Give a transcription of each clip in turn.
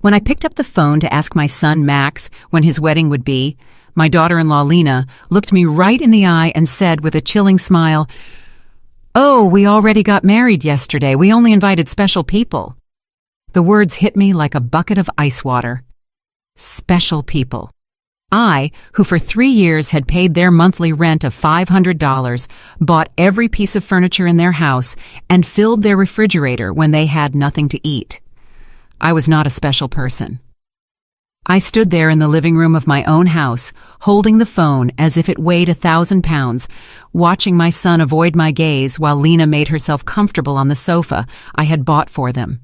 When I picked up the phone to ask my son Max when his wedding would be, my daughter-in-law Lena looked me right in the eye and said with a chilling smile, "Oh, we already got married yesterday. We only invited special people." The words hit me like a bucket of ice water. Special people. I, who for 3 years had paid their monthly rent of $500, bought every piece of furniture in their house, and filled their refrigerator when they had nothing to eat. I was not a special person. I stood there in the living room of my own house, holding the phone as if it weighed 1,000 pounds, watching my son avoid my gaze while Lena made herself comfortable on the sofa I had bought for them.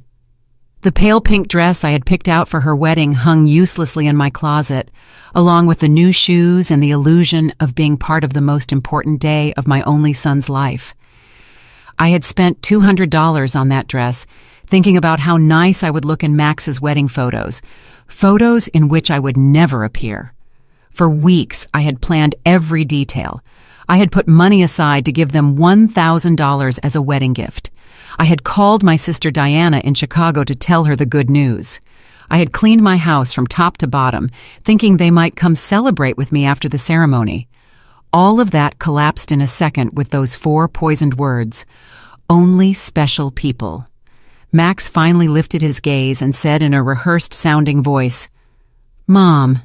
The pale pink dress I had picked out for her wedding hung uselessly in my closet, along with the new shoes and the illusion of being part of the most important day of my only son's life. I had spent $200 on that dress, thinking about how nice I would look in Max's wedding photos in which I would never appear. For weeks, I had planned every detail. I had put money aside to give them $1,000 as a wedding gift. I had called my sister Diana in Chicago to tell her the good news. I had cleaned my house from top to bottom, thinking they might come celebrate with me after the ceremony. All of that collapsed in a second with those 4 poisoned words, "Only special people." Max finally lifted his gaze and said in a rehearsed-sounding voice, "Mom,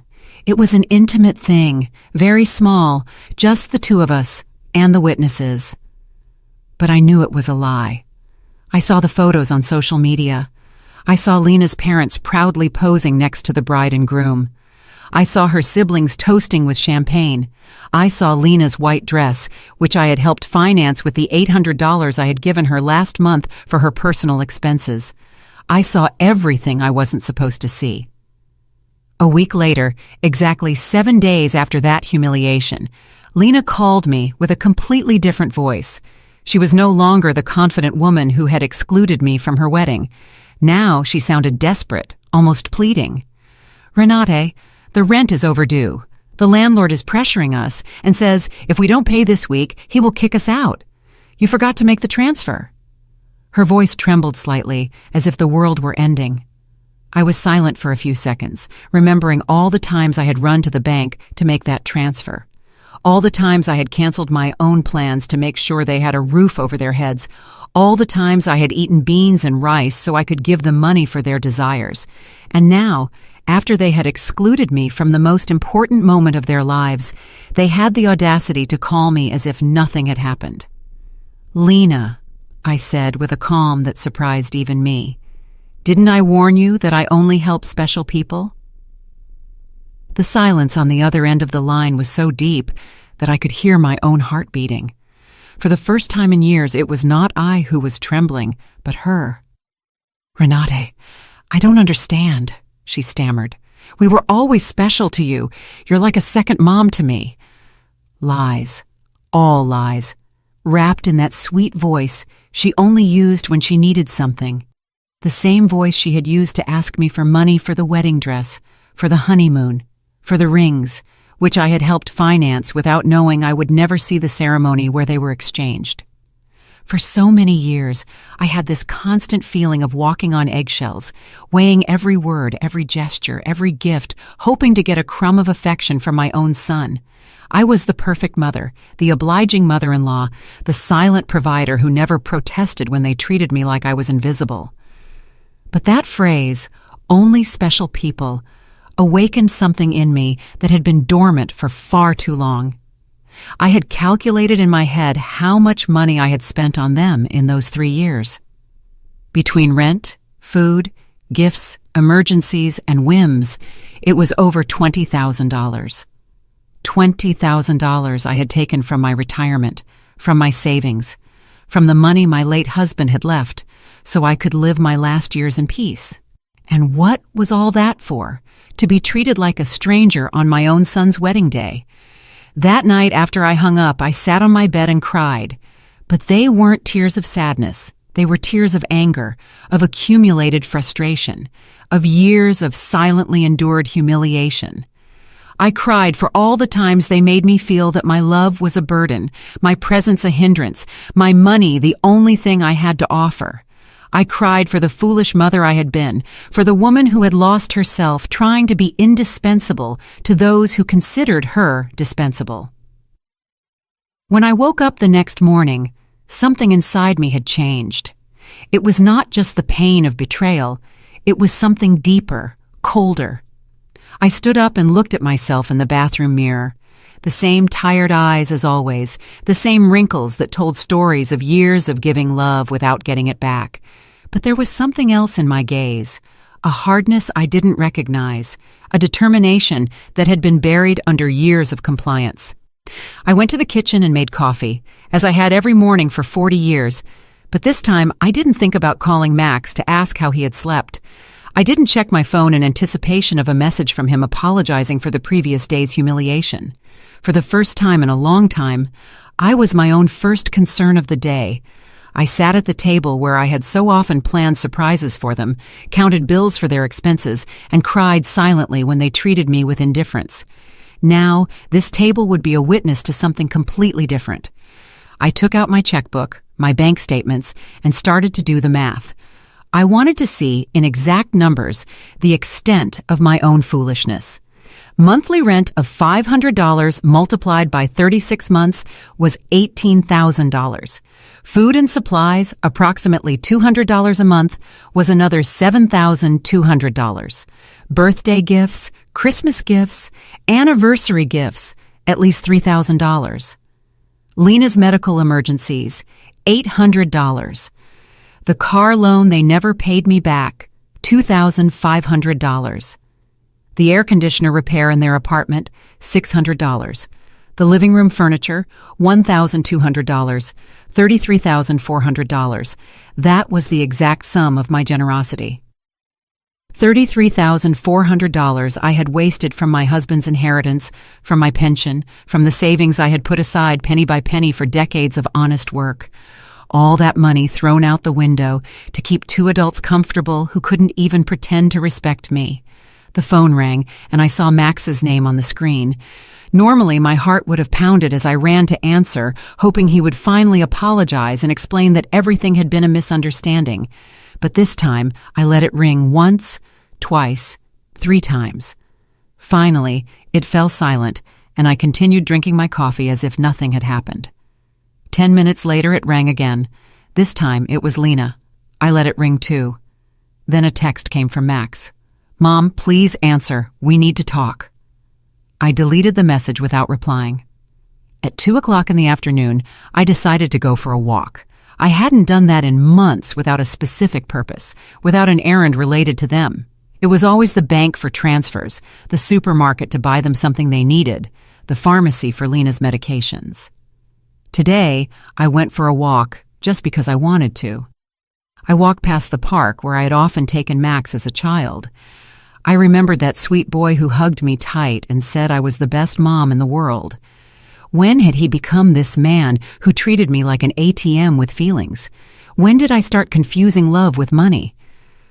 it was an intimate thing, very small, just the 2 of us, and the witnesses." But I knew it was a lie. I saw the photos on social media. I saw Lena's parents proudly posing next to the bride and groom. I saw her siblings toasting with champagne. I saw Lena's white dress, which I had helped finance with the $800 I had given her last month for her personal expenses. I saw everything I wasn't supposed to see. A week later, exactly 7 days after that humiliation, Lena called me with a completely different voice. She was no longer the confident woman who had excluded me from her wedding. Now she sounded desperate, almost pleading. "Renate, the rent is overdue. The landlord is pressuring us and says if we don't pay this week, he will kick us out. You forgot to make the transfer." Her voice trembled slightly, as if the world were ending. I was silent for a few seconds, remembering all the times I had run to the bank to make that transfer. All the times I had canceled my own plans to make sure they had a roof over their heads. All the times I had eaten beans and rice so I could give them money for their desires. And now, after they had excluded me from the most important moment of their lives, they had the audacity to call me as if nothing had happened. "Lena," I said with a calm that surprised even me, "didn't I warn you that I only help special people?" The silence on the other end of the line was so deep that I could hear my own heart beating. For the first time in years, it was not I who was trembling, but her. "Renate, I don't understand," she stammered. "We were always special to you. You're like a second mom to me." Lies. All lies. Wrapped in that sweet voice she only used when she needed something. The same voice she had used to ask me for money for the wedding dress, for the honeymoon, for the rings, which I had helped finance without knowing I would never see the ceremony where they were exchanged. For so many years, I had this constant feeling of walking on eggshells, weighing every word, every gesture, every gift, hoping to get a crumb of affection from my own son. I was the perfect mother, the obliging mother-in-law, the silent provider who never protested when they treated me like I was invisible. But that phrase, "only special people," awakened something in me that had been dormant for far too long. I had calculated in my head how much money I had spent on them in those 3 years. Between rent, food, gifts, emergencies, and whims, it was over $20,000. $20,000 I had taken from my retirement, from my savings, from the money my late husband had left, so I could live my last years in peace. And what was all that for? To be treated like a stranger on my own son's wedding day. That night after I hung up, I sat on my bed and cried. But they weren't tears of sadness. They were tears of anger, of accumulated frustration, of years of silently endured humiliation. I cried for all the times they made me feel that my love was a burden, my presence a hindrance, my money the only thing I had to offer. I cried for the foolish mother I had been, for the woman who had lost herself trying to be indispensable to those who considered her dispensable. When I woke up the next morning, something inside me had changed. It was not just the pain of betrayal, it was something deeper, colder. I stood up and looked at myself in the bathroom mirror. The same tired eyes as always, the same wrinkles that told stories of years of giving love without getting it back. But there was something else in my gaze, a hardness I didn't recognize, a determination that had been buried under years of compliance. I went to the kitchen and made coffee, as I had every morning for 40 years, but this time I didn't think about calling Max to ask how he had slept. I didn't check my phone in anticipation of a message from him apologizing for the previous day's humiliation. For the first time in a long time, I was my own first concern of the day. I sat at the table where I had so often planned surprises for them, counted bills for their expenses, and cried silently when they treated me with indifference. Now, this table would be a witness to something completely different. I took out my checkbook, my bank statements, and started to do the math. I wanted to see, in exact numbers, the extent of my own foolishness. Monthly rent of $500 multiplied by 36 months was $18,000. Food and supplies, approximately $200 a month, was another $7,200. Birthday gifts, Christmas gifts, anniversary gifts, at least $3,000. Lena's medical emergencies, $800. The car loan they never paid me back, $2,500. The air conditioner repair in their apartment, $600. The living room furniture, $1,200, $33,400. That was the exact sum of my generosity. $33,400 I had wasted from my husband's inheritance, from my pension, from the savings I had put aside penny by penny for decades of honest work. All that money thrown out the window to keep two adults comfortable who couldn't even pretend to respect me. The phone rang, and I saw Max's name on the screen. Normally, my heart would have pounded as I ran to answer, hoping he would finally apologize and explain that everything had been a misunderstanding. But this time, I let it ring once, twice, 3 times. Finally, it fell silent, and I continued drinking my coffee as if nothing had happened. 10 minutes later, it rang again. This time, it was Lena. I let it ring too. Then a text came from Max. "Mom, please answer. We need to talk." I deleted the message without replying. At 2 o'clock in the afternoon, I decided to go for a walk. I hadn't done that in months without a specific purpose, without an errand related to them. It was always the bank for transfers, the supermarket to buy them something they needed, the pharmacy for Lena's medications. Today, I went for a walk just because I wanted to. I walked past the park where I had often taken Max as a child. I remembered that sweet boy who hugged me tight and said I was the best mom in the world. When had he become this man who treated me like an ATM with feelings? When did I start confusing love with money?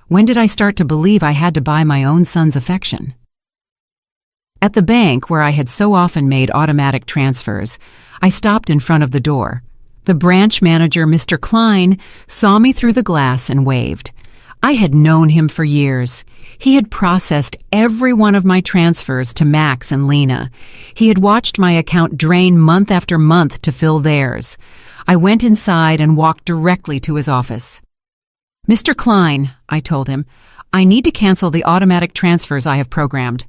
When did I start to believe I had to buy my own son's affection? At the bank where I had so often made automatic transfers, I stopped in front of the door. The branch manager, Mr. Klein, saw me through the glass and waved. I had known him for years. He had processed every one of my transfers to Max and Lena. He had watched my account drain month after month to fill theirs. I went inside and walked directly to his office. "Mr. Klein," I told him, "I need to cancel the automatic transfers I have programmed."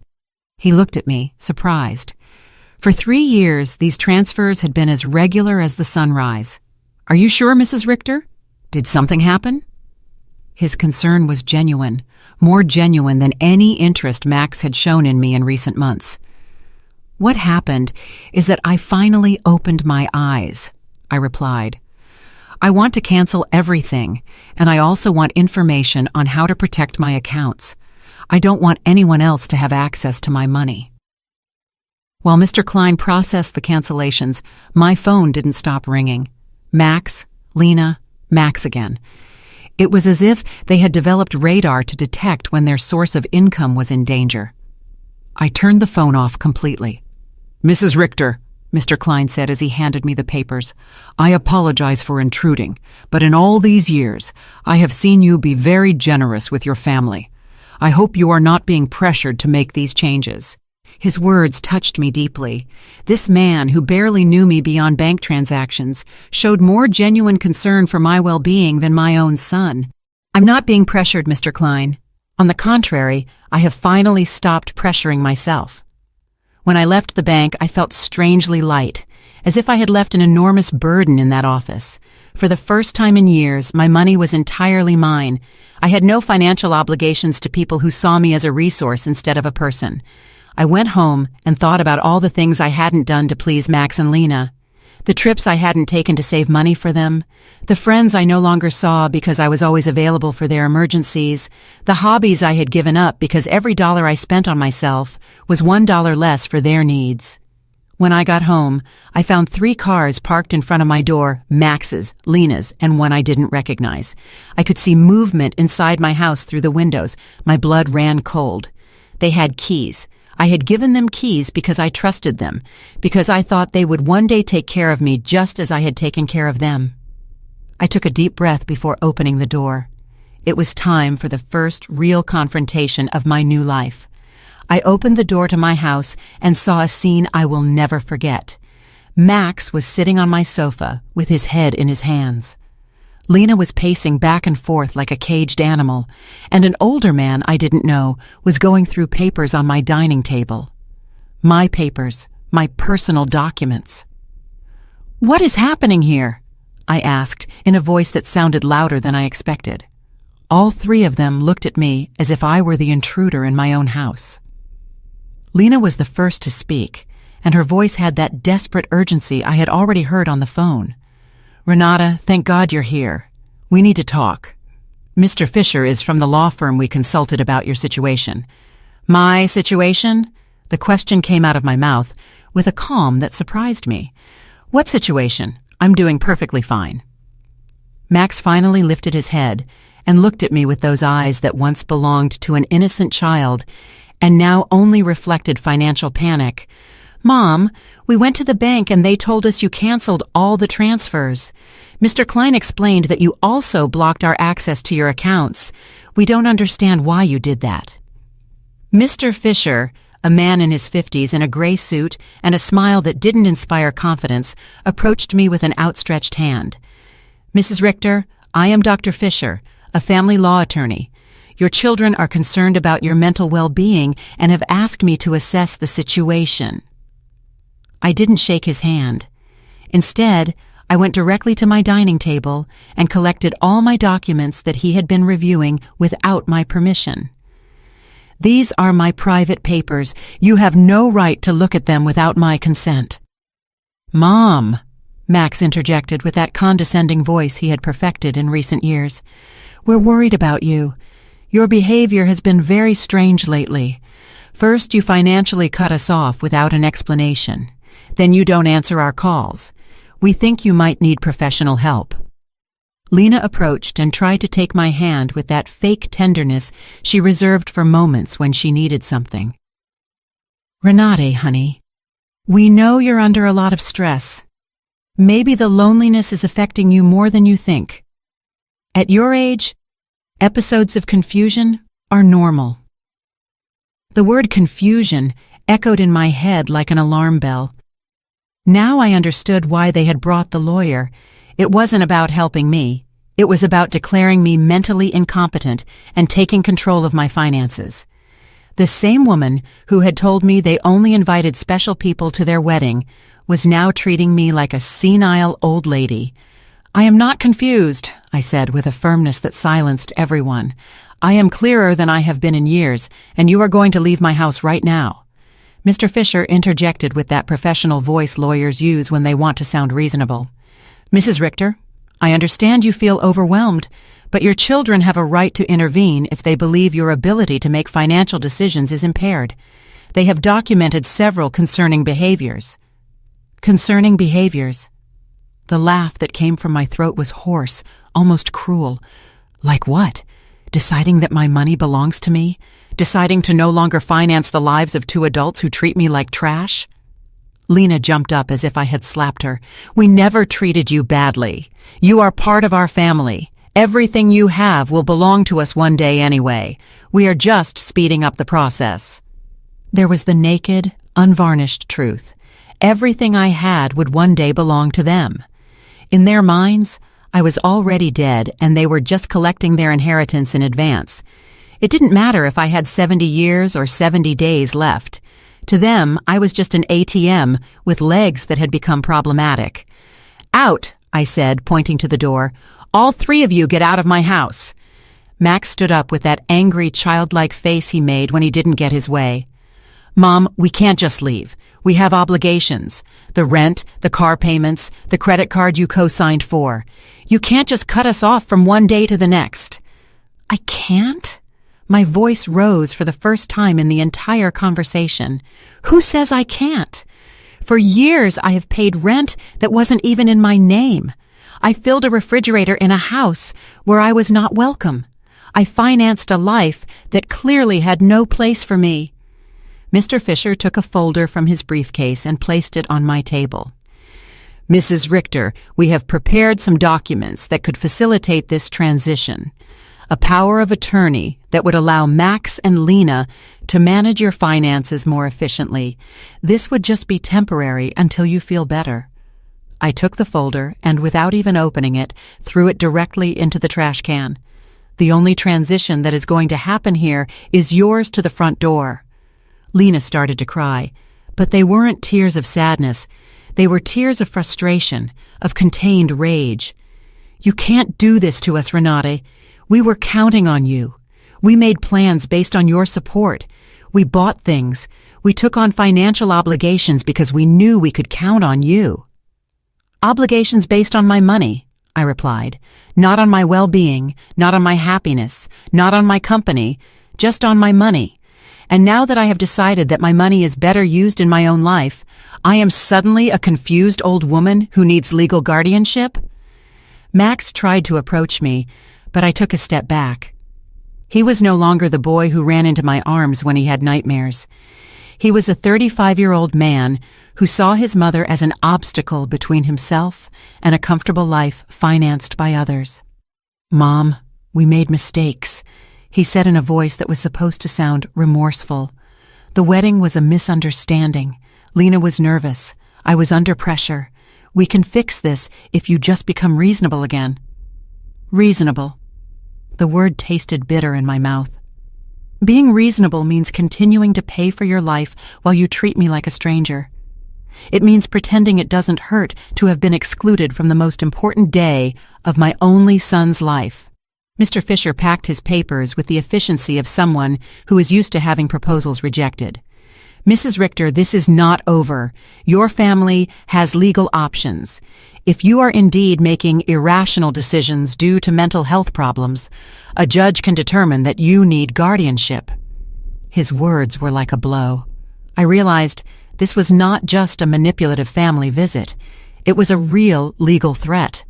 He looked at me, surprised. For 3 years, these transfers had been as regular as the sunrise. "Are you sure, Mrs. Richter? Did something happen?" His concern was genuine, more genuine than any interest Max had shown in me in recent months. "What happened is that I finally opened my eyes," I replied. "I want to cancel everything, and I also want information on how to protect my accounts. I don't want anyone else to have access to my money." While Mr. Klein processed the cancellations, my phone didn't stop ringing. Max, Lena, Max again. It was as if they had developed radar to detect when their source of income was in danger. I turned the phone off completely. "Mrs. Richter," Mr. Klein said as he handed me the papers. "I apologize for intruding, but in all these years, I have seen you be very generous with your family. I hope you are not being pressured to make these changes." His words touched me deeply. This man, who barely knew me beyond bank transactions, showed more genuine concern for my well-being than my own son. "I'm not being pressured, Mr. Klein. On the contrary, I have finally stopped pressuring myself." When I left the bank, I felt strangely light, as if I had left an enormous burden in that office. For the first time in years, my money was entirely mine. I had no financial obligations to people who saw me as a resource instead of a person. I went home and thought about all the things I hadn't done to please Max and Lena, the trips I hadn't taken to save money for them, the friends I no longer saw because I was always available for their emergencies, the hobbies I had given up because every dollar I spent on myself was $1 less for their needs. When I got home, I found 3 cars parked in front of my door, Max's, Lena's, and one I didn't recognize. I could see movement inside my house through the windows. My blood ran cold. They had keys. I had given them keys because I trusted them, because I thought they would one day take care of me just as I had taken care of them. I took a deep breath before opening the door. It was time for the first real confrontation of my new life. I opened the door to my house and saw a scene I will never forget. Max was sitting on my sofa with his head in his hands. Lena was pacing back and forth like a caged animal, and an older man I didn't know was going through papers on my dining table. My papers, my personal documents. "What is happening here?" I asked in a voice that sounded louder than I expected. All 3 of them looked at me as if I were the intruder in my own house. Lena was the first to speak, and her voice had that desperate urgency I had already heard on the phone. "Renata, thank God you're here. We need to talk. Mr. Fisher is from the law firm we consulted about your situation." "My situation?" The question came out of my mouth with a calm that surprised me. "What situation? I'm doing perfectly fine." Max finally lifted his head and looked at me with those eyes that once belonged to an innocent child and now only reflected financial panic. "Mom, we went to the bank and they told us you canceled all the transfers. Mr. Klein explained that you also blocked our access to your accounts. We don't understand why you did that." Mr. Fisher, a man in his 50s in a gray suit and a smile that didn't inspire confidence, approached me with an outstretched hand. "Mrs. Richter, I am Dr. Fisher, a family law attorney. Your children are concerned about your mental well-being and have asked me to assess the situation." I didn't shake his hand. Instead, I went directly to my dining table and collected all my documents that he had been reviewing without my permission. "These are my private papers. You have no right to look at them without my consent." "Mom," Max interjected with that condescending voice he had perfected in recent years, "we're worried about you. Your behavior has been very strange lately. First, you financially cut us off without an explanation. Then you don't answer our calls. We think you might need professional help." Lena approached and tried to take my hand with that fake tenderness she reserved for moments when she needed something. "Renate, honey, we know you're under a lot of stress. Maybe the loneliness is affecting you more than you think. At your age, episodes of confusion are normal." The word confusion echoed in my head like an alarm bell. Now I understood why they had brought the lawyer. It wasn't about helping me. It was about declaring me mentally incompetent and taking control of my finances. The same woman who had told me they only invited special people to their wedding was now treating me like a senile old lady. "I am not confused," I said with a firmness that silenced everyone. "I am clearer than I have been in years, and you are going to leave my house right now." Mr. Fisher interjected with that professional voice lawyers use when they want to sound reasonable. "Mrs. Richter, I understand you feel overwhelmed, but your children have a right to intervene if they believe your ability to make financial decisions is impaired. They have documented several concerning behaviors." Concerning behaviors. The laugh that came from my throat was hoarse, almost cruel. Like what? Deciding that my money belongs to me? Deciding to no longer finance the lives of 2 adults who treat me like trash? Lena jumped up as if I had slapped her. "We never treated you badly. You are part of our family. Everything you have will belong to us one day anyway. We are just speeding up the process." There was the naked, unvarnished truth. Everything I had would one day belong to them. In their minds, I was already dead and they were just collecting their inheritance in advance. It didn't matter if I had 70 years or 70 days left. To them, I was just an ATM with legs that had become problematic. "Out," I said, pointing to the door. "All three of you get out of my house." Max stood up with that angry, childlike face he made when he didn't get his way. "Mom, we can't just leave. We have obligations. The rent, the car payments, the credit card you co-signed for. You can't just cut us off from one day to the next." "I can't?" My voice rose for the first time in the entire conversation. "Who says I can't? For years I have paid rent that wasn't even in my name. I filled a refrigerator in a house where I was not welcome. I financed a life that clearly had no place for me." Mr. Fisher took a folder from his briefcase and placed it on my table. "Mrs. Richter, we have prepared some documents that could facilitate this transition. A power of attorney that would allow Max and Lena to manage your finances more efficiently. This would just be temporary until you feel better." I took the folder and, without even opening it, threw it directly into the trash can. "The only transition that is going to happen here is yours to the front door." Lena started to cry, but they weren't tears of sadness. They were tears of frustration, of contained rage. "You can't do this to us, Renate. We were counting on you. We made plans based on your support. We bought things. We took on financial obligations because we knew we could count on you." "Obligations based on my money," I replied. "Not on my well-being, not on my happiness, not on my company, just on my money. And now that I have decided that my money is better used in my own life, I am suddenly a confused old woman who needs legal guardianship?" Max tried to approach me, but I took a step back. He was no longer the boy who ran into my arms when he had nightmares. He was a 35-year-old man who saw his mother as an obstacle between himself and a comfortable life financed by others. "Mom, we made mistakes," he said in a voice that was supposed to sound remorseful. "The wedding was a misunderstanding. Lena was nervous. I was under pressure. We can fix this if you just become reasonable again." Reasonable. The word tasted bitter in my mouth. Being reasonable means continuing to pay for your life while you treat me like a stranger. It means pretending it doesn't hurt to have been excluded from the most important day of my only son's life. Mr. Fisher packed his papers with the efficiency of someone who is used to having proposals rejected. "Mrs. Richter, this is not over. Your family has legal options. If you are indeed making irrational decisions due to mental health problems, a judge can determine that you need guardianship." His words were like a blow. I realized this was not just a manipulative family visit. It was a real legal threat.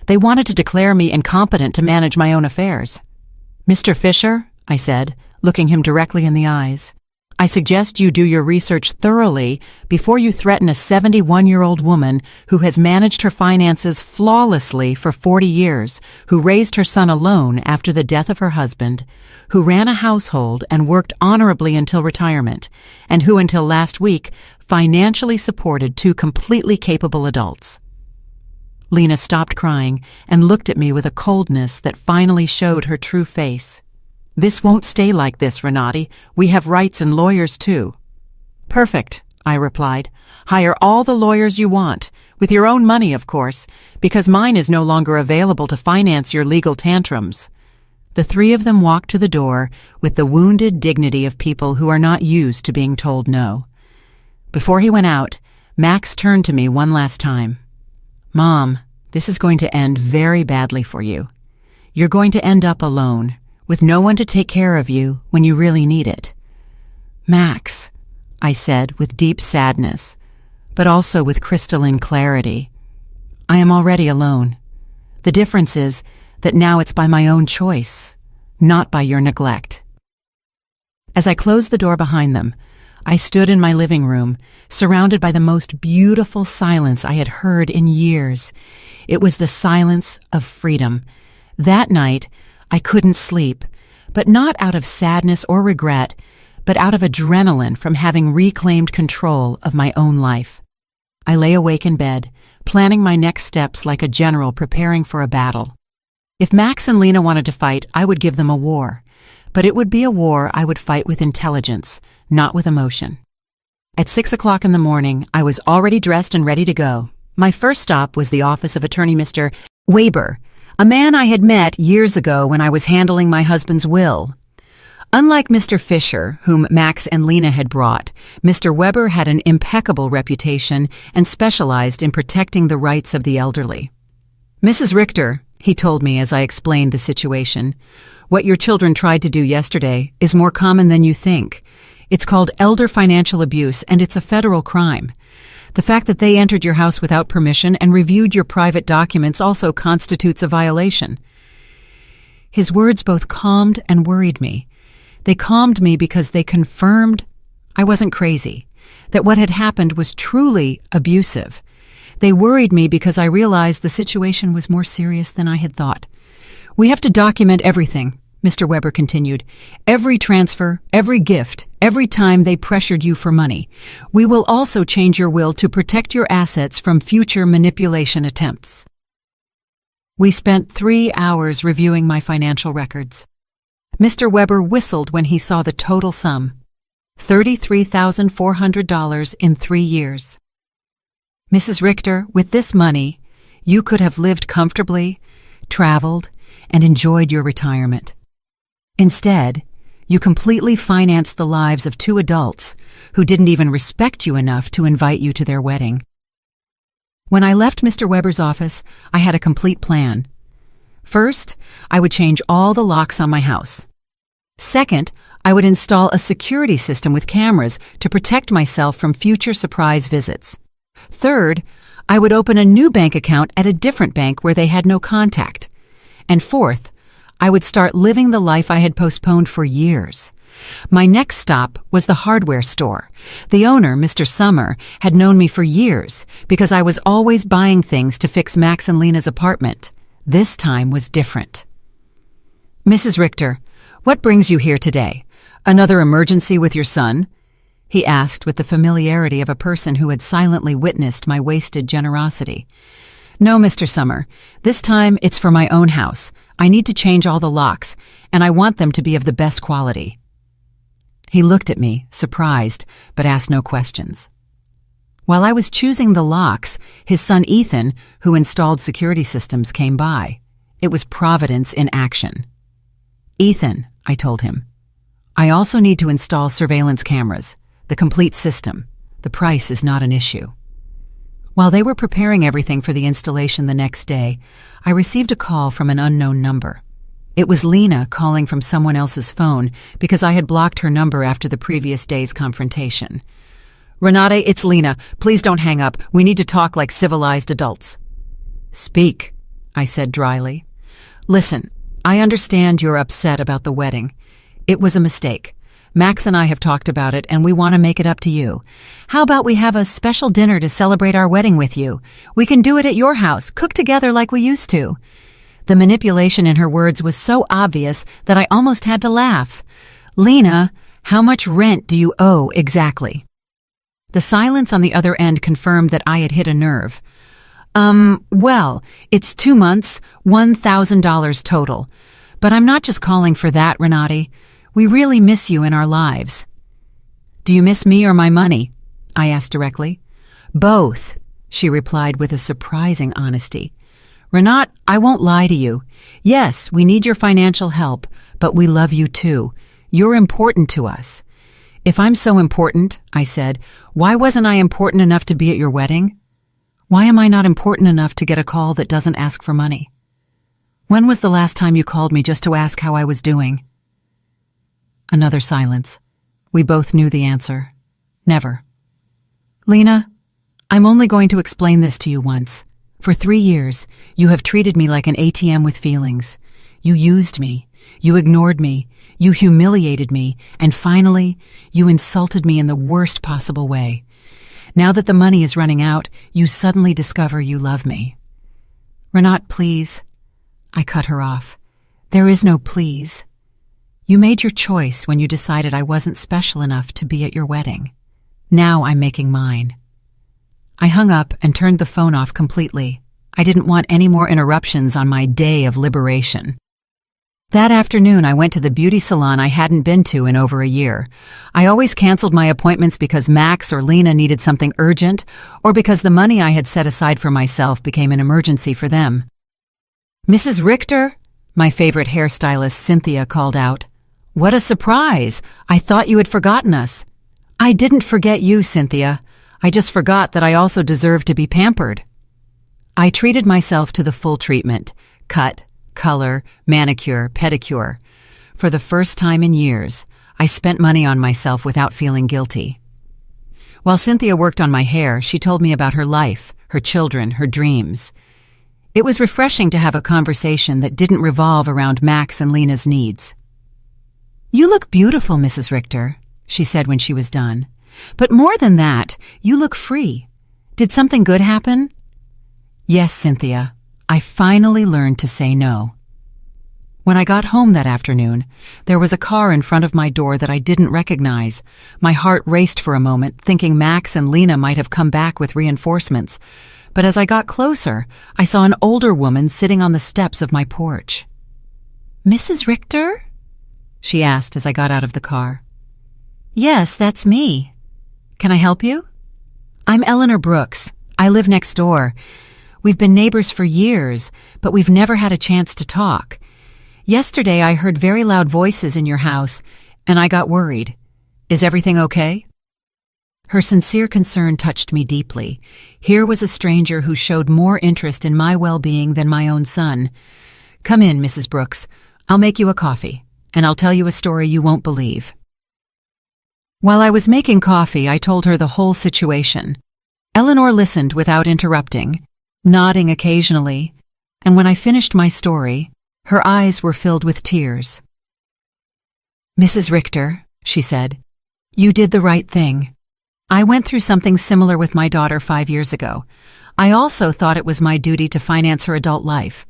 They wanted to declare me incompetent to manage my own affairs. "Mr. Fisher," I said, looking him directly in the eyes, "I suggest you do your research thoroughly before you threaten a 71-year-old woman who has managed her finances flawlessly for 40 years, who raised her son alone after the death of her husband, who ran a household and worked honorably until retirement, and who until last week financially supported two completely capable adults." Lena stopped crying and looked at me with a coldness that finally showed her true face. "This won't stay like this, Renate. We have rights and lawyers too." "Perfect," I replied. "Hire all the lawyers you want, with your own money, of course, because mine is no longer available to finance your legal tantrums." The three of them walked to the door with the wounded dignity of people who are not used to being told no. Before he went out, Max turned to me one last time. "Mom, this is going to end very badly for you. You're going to end up alone, with no one to take care of you when you really need it." "Max," I said with deep sadness, but also with crystalline clarity, "I am already alone. The difference is that now it's by my own choice, not by your neglect." As I closed the door behind them, I stood in my living room, surrounded by the most beautiful silence I had heard in years. It was the silence of freedom. That night, I couldn't sleep, but not out of sadness or regret, but out of adrenaline from having reclaimed control of my own life. I lay awake in bed, planning my next steps like a general preparing for a battle. If Max and Lena wanted to fight, I would give them a war. But it would be a war I would fight with intelligence, not with emotion. At 6 o'clock in the morning, I was already dressed and ready to go. My first stop was the office of attorney Mr. Weber, a man I had met years ago when I was handling my husband's will. Unlike Mr. Fisher, whom Max and Lena had brought, Mr. Weber had an impeccable reputation and specialized in protecting the rights of the elderly. "Mrs. Richter," he told me as I explained the situation, "what your children tried to do yesterday is more common than you think. It's called elder financial abuse, and it's a federal crime. The fact that they entered your house without permission and reviewed your private documents also constitutes a violation." His words both calmed and worried me. They calmed me because they confirmed I wasn't crazy, that what had happened was truly abusive. They worried me because I realized the situation was more serious than I had thought. "We have to document everything," Mr. Weber continued. "Every transfer, every gift, every time they pressured you for money. We will also change your will to protect your assets from future manipulation attempts." We spent 3 hours reviewing my financial records. Mr. Weber whistled when he saw the total sum: $33,400 in 3 years. "Mrs. Richter, with this money, you could have lived comfortably, traveled, and enjoyed your retirement. Instead, you completely financed the lives of 2 adults who didn't even respect you enough to invite you to their wedding." When I left Mr. Weber's office, I had a complete plan. First, I would change all the locks on my house. Second, I would install a security system with cameras to protect myself from future surprise visits. Third, I would open a new bank account at a different bank where they had no contact. And fourth, I would start living the life I had postponed for years. My next stop was the hardware store. The owner, Mr. Summer, had known me for years because I was always buying things to fix Max and Lena's apartment. This time was different. "Mrs. Richter, what brings you here today? Another emergency with your son?" he asked with the familiarity of a person who had silently witnessed my wasted generosity. "No, Mr. Summer. This time it's for my own house. I need to change all the locks, and I want them to be of the best quality." He looked at me, surprised, but asked no questions. While I was choosing the locks, his son Ethan, who installed security systems, came by. It was Providence in action. "Ethan," I told him, "I also need to install surveillance cameras, the complete system. The price is not an issue." While they were preparing everything for the installation the next day, I received a call from an unknown number. It was Lena calling from someone else's phone because I had blocked her number after the previous day's confrontation. "Renate, it's Lena. Please don't hang up. We need to talk like civilized adults." "Speak," I said dryly. "Listen, I understand you're upset about the wedding. It was a mistake. Max and I have talked about it, and we want to make it up to you. How about we have a special dinner to celebrate our wedding with you? We can do it at your house, cook together like we used to." The manipulation in her words was so obvious that I almost had to laugh. "Lena, how much rent do you owe exactly?" The silence on the other end confirmed that I had hit a nerve. Well, it's 2 months, $1,000 total. But I'm not just calling for that, Renate. We really miss you in our lives." "Do you miss me or my money?" I asked directly. "Both," she replied with a surprising honesty. "Renate, I won't lie to you. Yes, we need your financial help, but we love you too. You're important to us." "If I'm so important," I said, "why wasn't I important enough to be at your wedding? Why am I not important enough to get a call that doesn't ask for money? When was the last time you called me just to ask how I was doing?" Another silence. We both knew the answer. Never. "Lena, I'm only going to explain this to you once. For 3 years, you have treated me like an ATM with feelings. You used me. You ignored me. You humiliated me, and finally, you insulted me in the worst possible way. Now that the money is running out, you suddenly discover you love me. Renat, please. I cut her off. There is no please. You made your choice when you decided I wasn't special enough to be at your wedding. Now I'm making mine. I hung up and turned the phone off completely. I didn't want any more interruptions on my day of liberation. That afternoon, I went to the beauty salon I hadn't been to in over a year. I always canceled my appointments because Max or Lena needed something urgent, or because the money I had set aside for myself became an emergency for them. Mrs. Richter, my favorite hairstylist Cynthia called out. What a surprise! I thought you had forgotten us. I didn't forget you, Cynthia. I just forgot that I also deserved to be pampered. I treated myself to the full treatment: cut, color, manicure, pedicure. For the first time in years, I spent money on myself without feeling guilty. While Cynthia worked on my hair, she told me about her life, her children, her dreams. It was refreshing to have a conversation that didn't revolve around Max and Lena's needs. You look beautiful, Mrs. Richter, she said when she was done. But more than that, you look free. Did something good happen? Yes, Cynthia. I finally learned to say no. When I got home that afternoon, there was a car in front of my door that I didn't recognize. My heart raced for a moment, thinking Max and Lena might have come back with reinforcements. But as I got closer, I saw an older woman sitting on the steps of my porch. Mrs. Richter? She asked as I got out of the car. Yes, that's me. Can I help you? I'm Eleanor Brooks. I live next door. We've been neighbors for years, but we've never had a chance to talk. Yesterday I heard very loud voices in your house, and I got worried. Is everything okay? Her sincere concern touched me deeply. Here was a stranger who showed more interest in my well-being than my own son. Come in, Mrs. Brooks. I'll make you a coffee, and I'll tell you a story you won't believe. While I was making coffee, I told her the whole situation. Eleanor listened without interrupting, nodding occasionally, and when I finished my story, her eyes were filled with tears. Mrs. Richter, she said, you did the right thing. I went through something similar with my daughter 5 years ago. I also thought it was my duty to finance her adult life.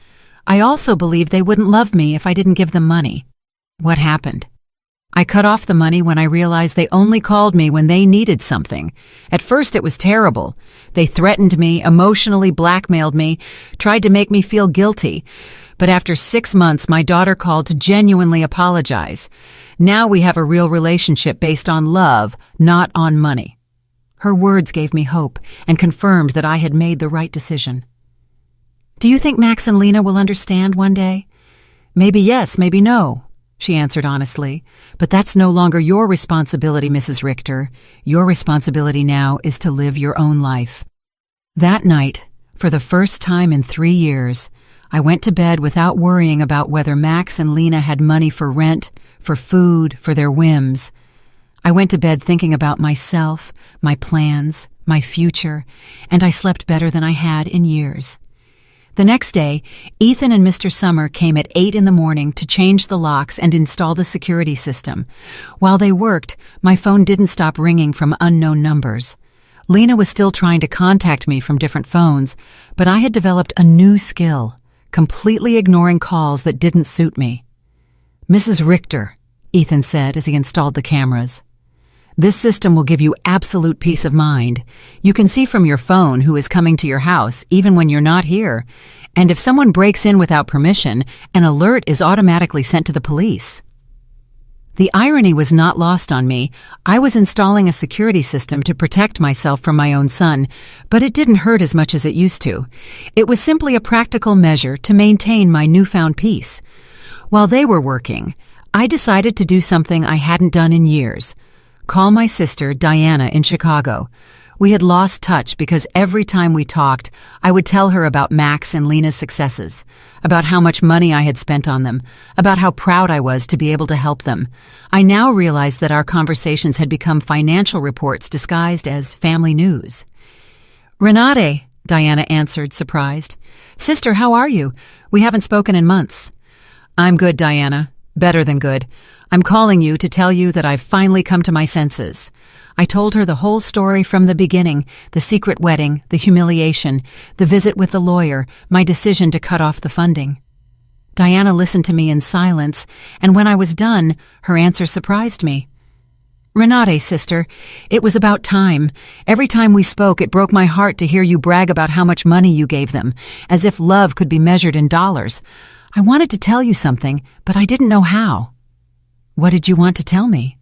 I also believed they wouldn't love me if I didn't give them money. What happened? I cut off the money when I realized they only called me when they needed something. At first it was terrible. They threatened me, emotionally blackmailed me, tried to make me feel guilty. But after 6 months, my daughter called to genuinely apologize. Now we have a real relationship based on love, not on money. Her words gave me hope and confirmed that I had made the right decision. Do you think Max and Lena will understand one day? Maybe yes, maybe no, she answered honestly. But that's no longer your responsibility, Mrs. Richter. Your responsibility now is to live your own life. That night, for the first time in 3 years, I went to bed without worrying about whether Max and Lena had money for rent, for food, for their whims. I went to bed thinking about myself, my plans, my future, and I slept better than I had in years. The next day, Ethan and Mr. Summer came at 8 in the morning to change the locks and install the security system. While they worked, my phone didn't stop ringing from unknown numbers. Lena was still trying to contact me from different phones, but I had developed a new skill, completely ignoring calls that didn't suit me. Mrs. Richter, Ethan said as he installed the cameras. This system will give you absolute peace of mind. You can see from your phone who is coming to your house, even when you're not here. And if someone breaks in without permission, an alert is automatically sent to the police. The irony was not lost on me. I was installing a security system to protect myself from my own son, but it didn't hurt as much as it used to. It was simply a practical measure to maintain my newfound peace. While they were working, I decided to do something I hadn't done in years. Call my sister, Diana, in Chicago. We had lost touch because every time we talked, I would tell her about Max and Lena's successes, about how much money I had spent on them, about how proud I was to be able to help them. I now realized that our conversations had become financial reports disguised as family news. Renate, Diana answered, surprised. Sister, how are you? We haven't spoken in months. I'm good, Diana. Better than good. I'm calling you to tell you that I've finally come to my senses. I told her the whole story from the beginning, the secret wedding, the humiliation, the visit with the lawyer, my decision to cut off the funding. Diana listened to me in silence, and when I was done, her answer surprised me. Renate, sister, it was about time. Every time we spoke, it broke my heart to hear you brag about how much money you gave them, as if love could be measured in dollars. I wanted to tell you something, but I didn't know how. What did you want to tell me?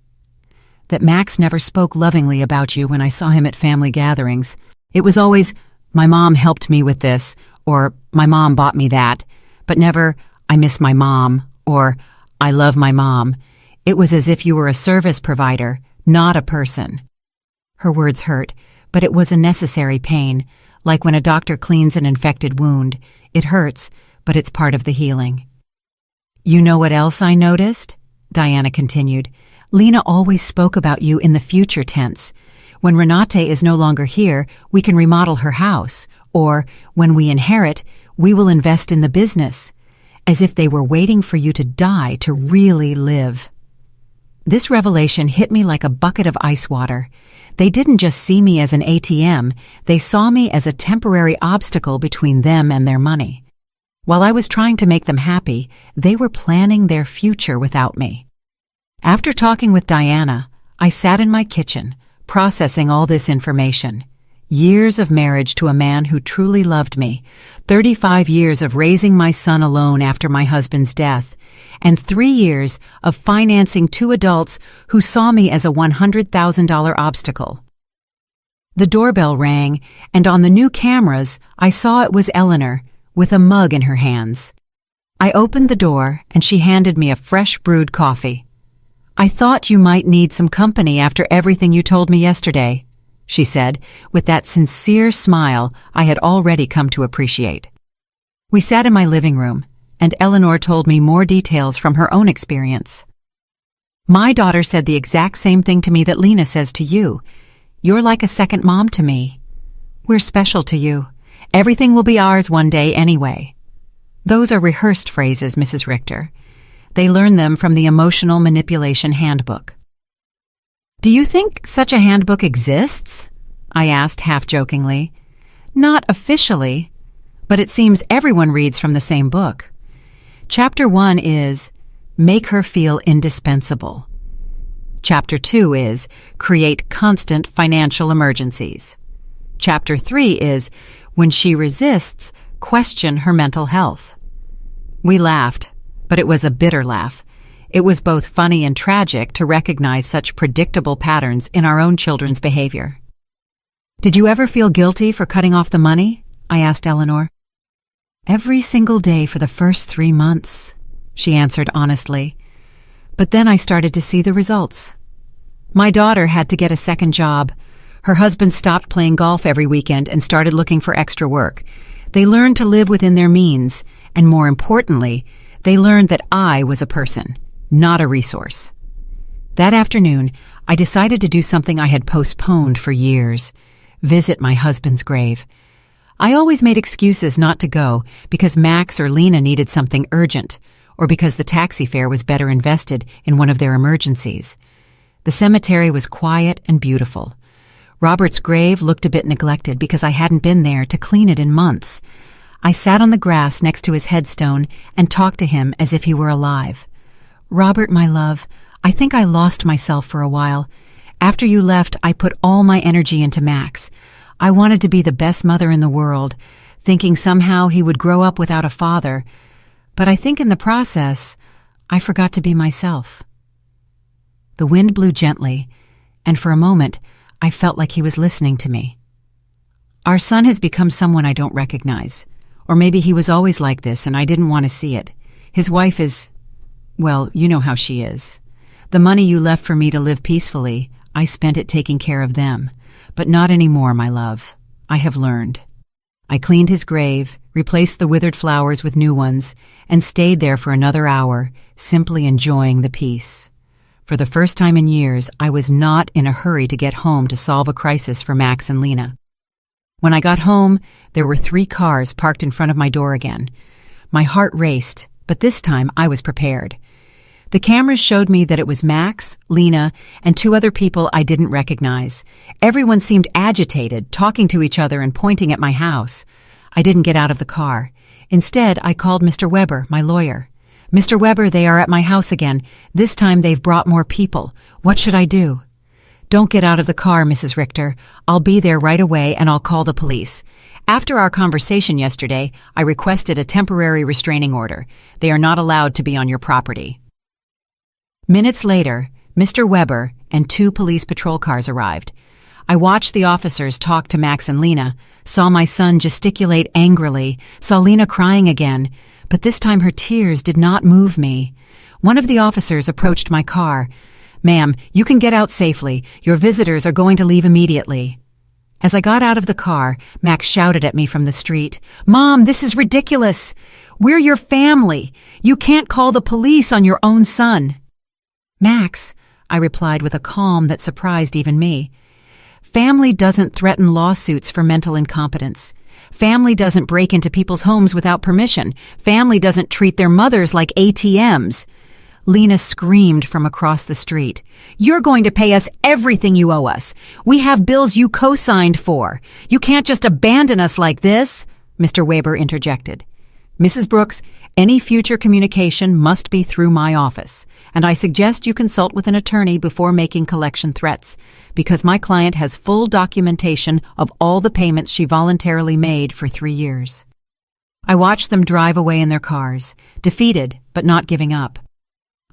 That Max never spoke lovingly about you when I saw him at family gatherings. It was always, my mom helped me with this, or my mom bought me that, but never, I miss my mom, or I love my mom. It was as if you were a service provider, not a person. Her words hurt, but it was a necessary pain, like when a doctor cleans an infected wound. It hurts, but it's part of the healing. You know what else I noticed? Diana continued. Lena always spoke about you in the future tense. When Renate is no longer here, we can remodel her house, or when we inherit, we will invest in the business, as if they were waiting for you to die to really live. This revelation hit me like a bucket of ice water. They didn't just see me as an ATM, they saw me as a temporary obstacle between them and their money. While I was trying to make them happy, they were planning their future without me. After talking with Diana, I sat in my kitchen, processing all this information. Years of marriage to a man who truly loved me, 35 years of raising my son alone after my husband's death, and 3 years of financing 2 adults who saw me as a $100,000 obstacle. The doorbell rang, and on the new cameras, I saw it was Eleanor, with a mug in her hands. I opened the door, and she handed me a fresh brewed coffee. I thought you might need some company after everything you told me yesterday, she said, with that sincere smile I had already come to appreciate. We sat in my living room, and Eleanor told me more details from her own experience. My daughter said the exact same thing to me that Lena says to you. You're like a second mom to me. We're special to you. Everything will be ours one day anyway. Those are rehearsed phrases, Mrs. Richter. They learn them from the Emotional Manipulation Handbook. Do you think such a handbook exists? I asked half-jokingly. Not officially, but it seems everyone reads from the same book. Chapter 1 is Make Her Feel Indispensable. Chapter 2 is Create Constant Financial Emergencies. Chapter 3 is When She Resists, Question Her Mental Health. We laughed, but it was a bitter laugh. It was both funny and tragic to recognize such predictable patterns in our own children's behavior. Did you ever feel guilty for cutting off the money? I asked Eleanor. Every single day for the first 3 months, she answered honestly. But then I started to see the results. My daughter had to get a second job. Her husband stopped playing golf every weekend and started looking for extra work. They learned to live within their means, and more importantly, they learned that I was a person, not a resource. That afternoon, I decided to do something I had postponed for years: visit my husband's grave. I always made excuses not to go because Max or Lena needed something urgent, or because the taxi fare was better invested in one of their emergencies. The cemetery was quiet and beautiful. Robert's grave looked a bit neglected because I hadn't been there to clean it in months. I sat on the grass next to his headstone and talked to him as if he were alive. Robert, my love, I think I lost myself for a while. After you left, I put all my energy into Max. I wanted to be the best mother in the world, thinking somehow he would grow up without a father. But I think in the process, I forgot to be myself. The wind blew gently, and for a moment, I felt like he was listening to me. Our son has become someone I don't recognize. Or maybe he was always like this and I didn't want to see it. His wife is, well, you know how she is. The money you left for me to live peacefully, I spent it taking care of them. But not anymore, my love. I have learned. I cleaned his grave, replaced the withered flowers with new ones, and stayed there for another hour, simply enjoying the peace. For the first time in years, I was not in a hurry to get home to solve a crisis for Max and Lena. When I got home, there were 3 cars parked in front of my door again. My heart raced, but this time I was prepared. The cameras showed me that it was Max, Lena, and two other people I didn't recognize. Everyone seemed agitated, talking to each other and pointing at my house. I didn't get out of the car. Instead, I called Mr. Weber, my lawyer. Mr. Weber, they are at my house again. This time they've brought more people. What should I do? Don't get out of the car, Mrs. Richter. I'll be there right away and I'll call the police. After our conversation yesterday, I requested a temporary restraining order. They are not allowed to be on your property. Minutes later, Mr. Weber and two police patrol cars arrived. I watched the officers talk to Max and Lena, saw my son gesticulate angrily, saw Lena crying again, but this time her tears did not move me. One of the officers approached my car. "Ma'am, you can get out safely. Your visitors are going to leave immediately." As I got out of the car, Max shouted at me from the street, "Mom, this is ridiculous. We're your family. You can't call the police on your own son." "Max," I replied with a calm that surprised even me, "family doesn't threaten lawsuits for mental incompetence. Family doesn't break into people's homes without permission. Family doesn't treat their mothers like ATMs. Lena screamed from across the street. "You're going to pay us everything you owe us. We have bills you co-signed for. You can't just abandon us like this," Mr. Weber interjected. "Mrs. Brooks, any future communication must be through my office, and I suggest you consult with an attorney before making collection threats, because my client has full documentation of all the payments she voluntarily made for 3 years." I watched them drive away in their cars, defeated but not giving up.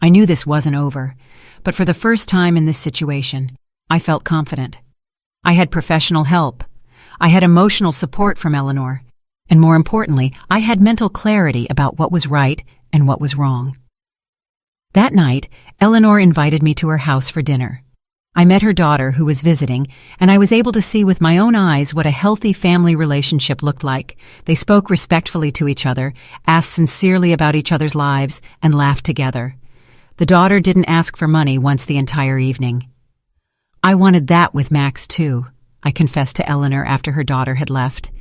I knew this wasn't over, but for the first time in this situation, I felt confident. I had professional help. I had emotional support from Eleanor. And more importantly, I had mental clarity about what was right and what was wrong. That night, Eleanor invited me to her house for dinner. I met her daughter, who was visiting, and I was able to see with my own eyes what a healthy family relationship looked like. They spoke respectfully to each other, asked sincerely about each other's lives, and laughed together. The daughter didn't ask for money once the entire evening. "I wanted that with Max, too," I confessed to Eleanor after her daughter had left.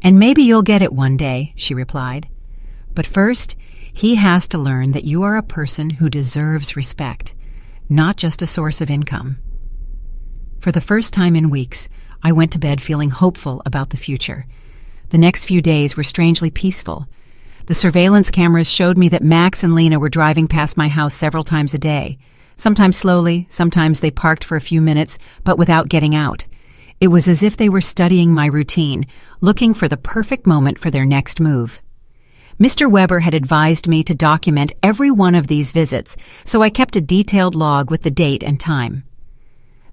"And maybe you'll get it one day," she replied. "But first, he has to learn that you are a person who deserves respect, not just a source of income." For the first time in weeks, I went to bed feeling hopeful about the future. The next few days were strangely peaceful. The surveillance cameras showed me that Max and Lena were driving past my house several times a day. Sometimes slowly, sometimes they parked for a few minutes, but without getting out. It was as if they were studying my routine, looking for the perfect moment for their next move. Mr. Weber had advised me to document every one of these visits, so I kept a detailed log with the date and time.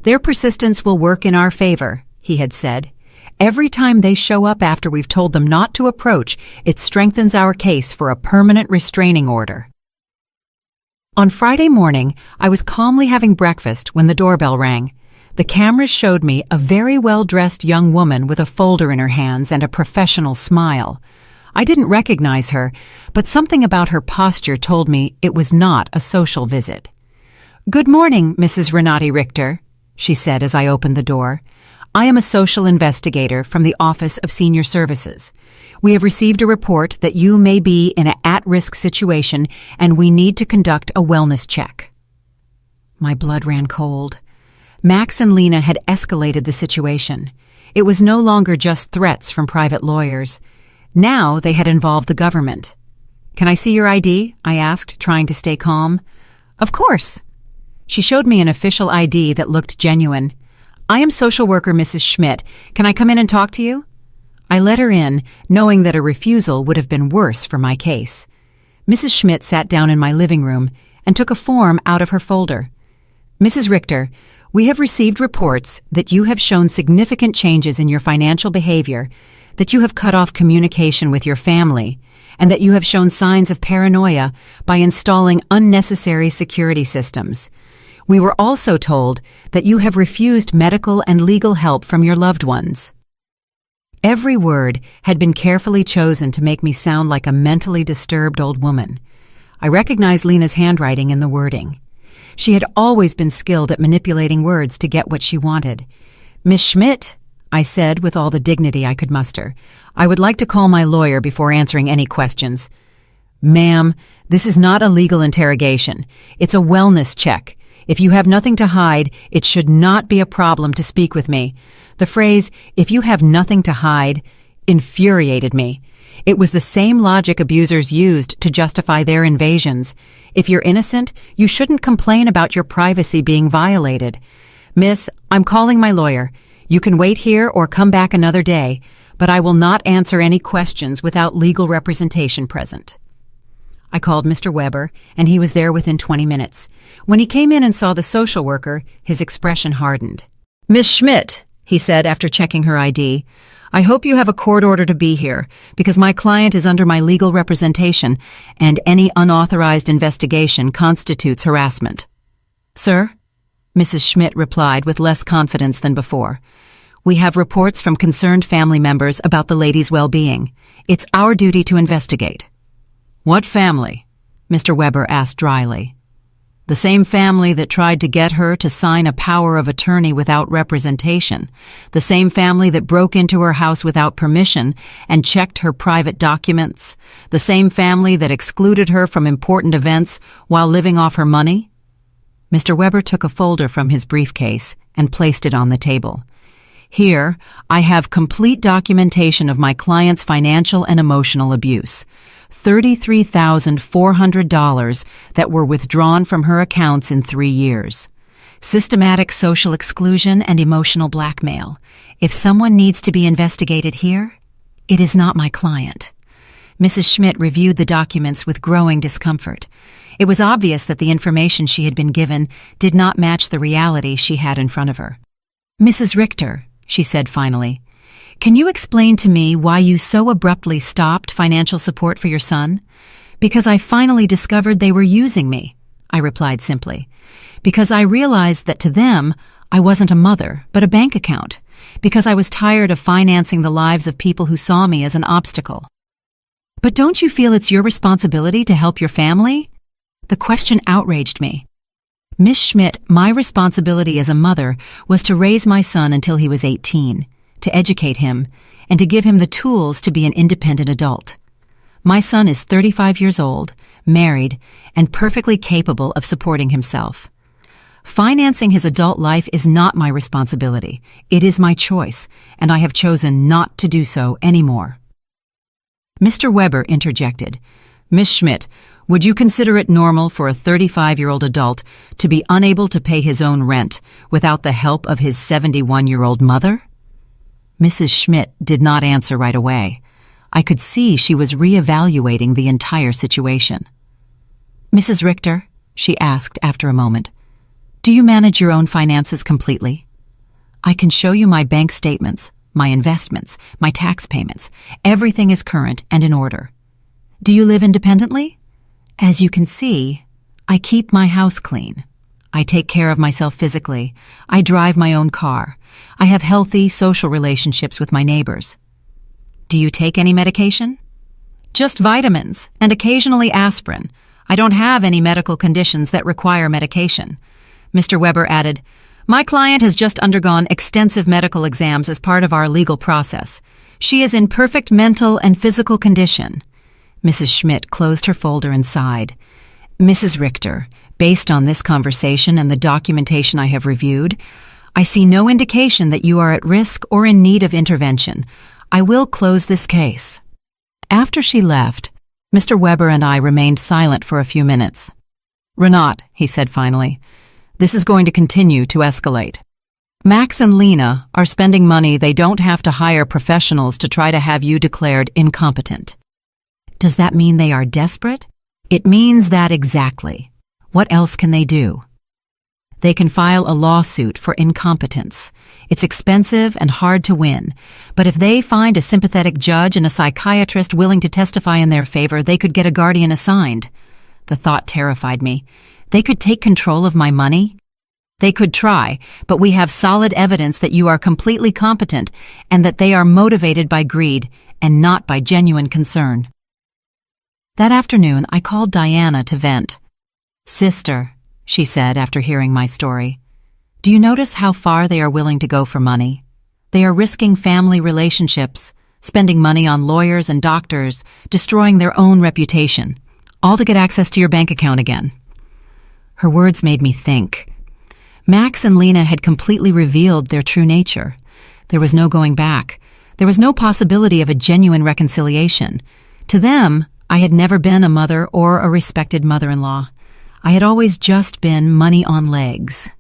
"Their persistence will work in our favor," he had said. "Every time they show up after we've told them not to approach, it strengthens our case for a permanent restraining order." On Friday morning, I was calmly having breakfast when the doorbell rang. The cameras showed me a very well-dressed young woman with a folder in her hands and a professional smile. I didn't recognize her, but something about her posture told me it was not a social visit. "Good morning, Mrs. Renati Richter," she said as I opened the door. "I am a social investigator from the Office of Senior Services. We have received a report that you may be in an at-risk situation and we need to conduct a wellness check." My blood ran cold. Max and Lena had escalated the situation. It was no longer just threats from private lawyers. Now they had involved the government. "Can I see your ID?" I asked, trying to stay calm. "Of course." She showed me an official ID that looked genuine. "I am social worker Mrs. Schmidt. Can I come in and talk to you?" I let her in, knowing that a refusal would have been worse for my case. Mrs. Schmidt sat down in my living room and took a form out of her folder. "Mrs. Richter, we have received reports that you have shown significant changes in your financial behavior, that you have cut off communication with your family, and that you have shown signs of paranoia by installing unnecessary security systems. We were also told that you have refused medical and legal help from your loved ones." Every word had been carefully chosen to make me sound like a mentally disturbed old woman. I recognized Lena's handwriting in the wording. She had always been skilled at manipulating words to get what she wanted. "Miss Schmidt," I said with all the dignity I could muster, "I would like to call my lawyer before answering any questions." Ma'am, this is not a legal interrogation. It's a wellness check. If you have nothing to hide, it should not be a problem to speak with me. The phrase, "if you have nothing to hide," infuriated me. It was the same logic abusers used to justify their invasions. If you're innocent, you shouldn't complain about your privacy being violated. Miss, I'm calling my lawyer. You can wait here or come back another day, but I will not answer any questions without legal representation present. I called Mr. Weber, and he was there within 20 minutes. When he came in and saw the social worker, his expression hardened. "Miss Schmidt," he said after checking her ID, "I hope you have a court order to be here, because my client is under my legal representation, and any unauthorized investigation constitutes harassment." "Sir?" Mrs. Schmidt replied with less confidence than before. "We have reports from concerned family members about the lady's well-being. It's our duty to investigate." "What family?" Mr. Weber asked dryly. "The same family that tried to get her to sign a power of attorney without representation. The same family that broke into her house without permission and checked her private documents. The same family that excluded her from important events while living off her money." Mr. Weber took a folder from his briefcase and placed it on the table. "Here, I have complete documentation of my client's financial and emotional abuse. $33,400 that were withdrawn from her accounts in 3 years. Systematic social exclusion and emotional blackmail. If someone needs to be investigated here, it is not my client." Mrs. Schmidt reviewed the documents with growing discomfort. It was obvious that the information she had been given did not match the reality she had in front of her. "Mrs. Richter," she said finally, "can you explain to me why you so abruptly stopped financial support for your son?" "Because I finally discovered they were using me," I replied simply. "Because I realized that to them, I wasn't a mother, but a bank account. Because I was tired of financing the lives of people who saw me as an obstacle." "But don't you feel it's your responsibility to help your family?" The question outraged me. "Miss Schmidt, my responsibility as a mother was to raise my son until he was 18, to educate him, and to give him the tools to be an independent adult. My son is 35 years old, married, and perfectly capable of supporting himself. Financing his adult life is not my responsibility. It is my choice, and I have chosen not to do so anymore." Mr. Weber interjected. "Miss Schmidt, would you consider it normal for a 35-year-old adult to be unable to pay his own rent without the help of his 71-year-old mother?" Mrs. Schmidt did not answer right away. I could see she was reevaluating the entire situation. "Mrs. Richter," she asked after a moment, "do you manage your own finances completely? I can show you my bank statements, my investments, my tax payments. Everything is current and in order. Do you live independently? As you can see, I keep my house clean. I take care of myself physically. I drive my own car. I have healthy social relationships with my neighbors. Do you take any medication?" "Just vitamins and occasionally aspirin. I don't have any medical conditions that require medication." Mr. Weber added, "My client has just undergone extensive medical exams as part of our legal process. She is in perfect mental and physical condition." Mrs. Schmidt closed her folder and sighed. "Mrs. Richter, based on this conversation and the documentation I have reviewed, I see no indication that you are at risk or in need of intervention. I will close this case." After she left, Mr. Weber and I remained silent for a few minutes. "Renat," he said finally, "this is going to continue to escalate. Max and Lena are spending money they don't have to hire professionals to try to have you declared incompetent." "Does that mean they are desperate?" "It means that exactly. What else can they do?" "They can file a lawsuit for incompetence. It's expensive and hard to win, but if they find a sympathetic judge and a psychiatrist willing to testify in their favor, they could get a guardian assigned." The thought terrified me. They could take control of my money? "They could try, but we have solid evidence that you are completely competent and that they are motivated by greed and not by genuine concern." That afternoon, I called Diana to vent. "Sister," she said after hearing my story, "do you notice how far they are willing to go for money? They are risking family relationships, spending money on lawyers and doctors, destroying their own reputation. all to get access to your bank account again." Her words made me think. Max and Lena had completely revealed their true nature. There was no going back. There was no possibility of a genuine reconciliation. To them, I had never been a mother or a respected mother-in-law. I had always just been money on legs.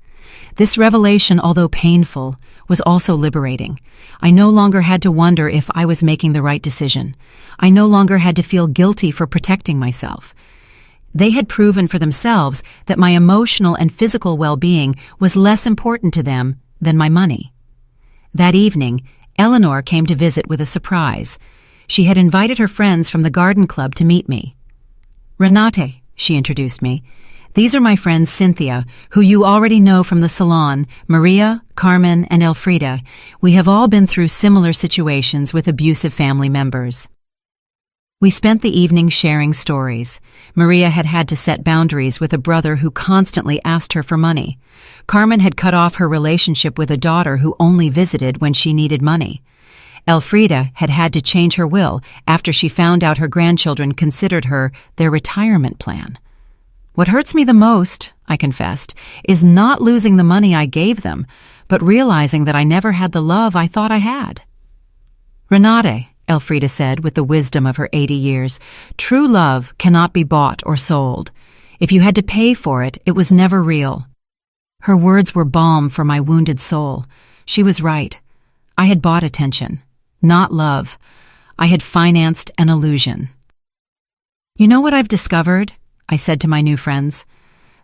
This revelation, although painful, was also liberating. I no longer had to wonder if I was making the right decision. I no longer had to feel guilty for protecting myself. They had proven for themselves that my emotional and physical well-being was less important to them than my money. That evening, Eleanor came to visit with a surprise. She had invited her friends from the garden club to meet me. "Renate," she introduced me. "These are my friends Cynthia, who you already know from the salon, Maria, Carmen, and Elfrida. We have all been through similar situations with abusive family members." We spent the evening sharing stories. Maria had had to set boundaries with a brother who constantly asked her for money. Carmen had cut off her relationship with a daughter who only visited when she needed money. Elfrida had had to change her will after she found out her grandchildren considered her their retirement plan. "What hurts me the most," I confessed, "is not losing the money I gave them, but realizing that I never had the love I thought I had." "Renate," Elfrida said with the wisdom of her 80 years, "true love cannot be bought or sold. If you had to pay for it, it was never real." Her words were balm for my wounded soul. She was right. I had bought attention, not love. I had financed an illusion. "You know what I've discovered?" I said to my new friends.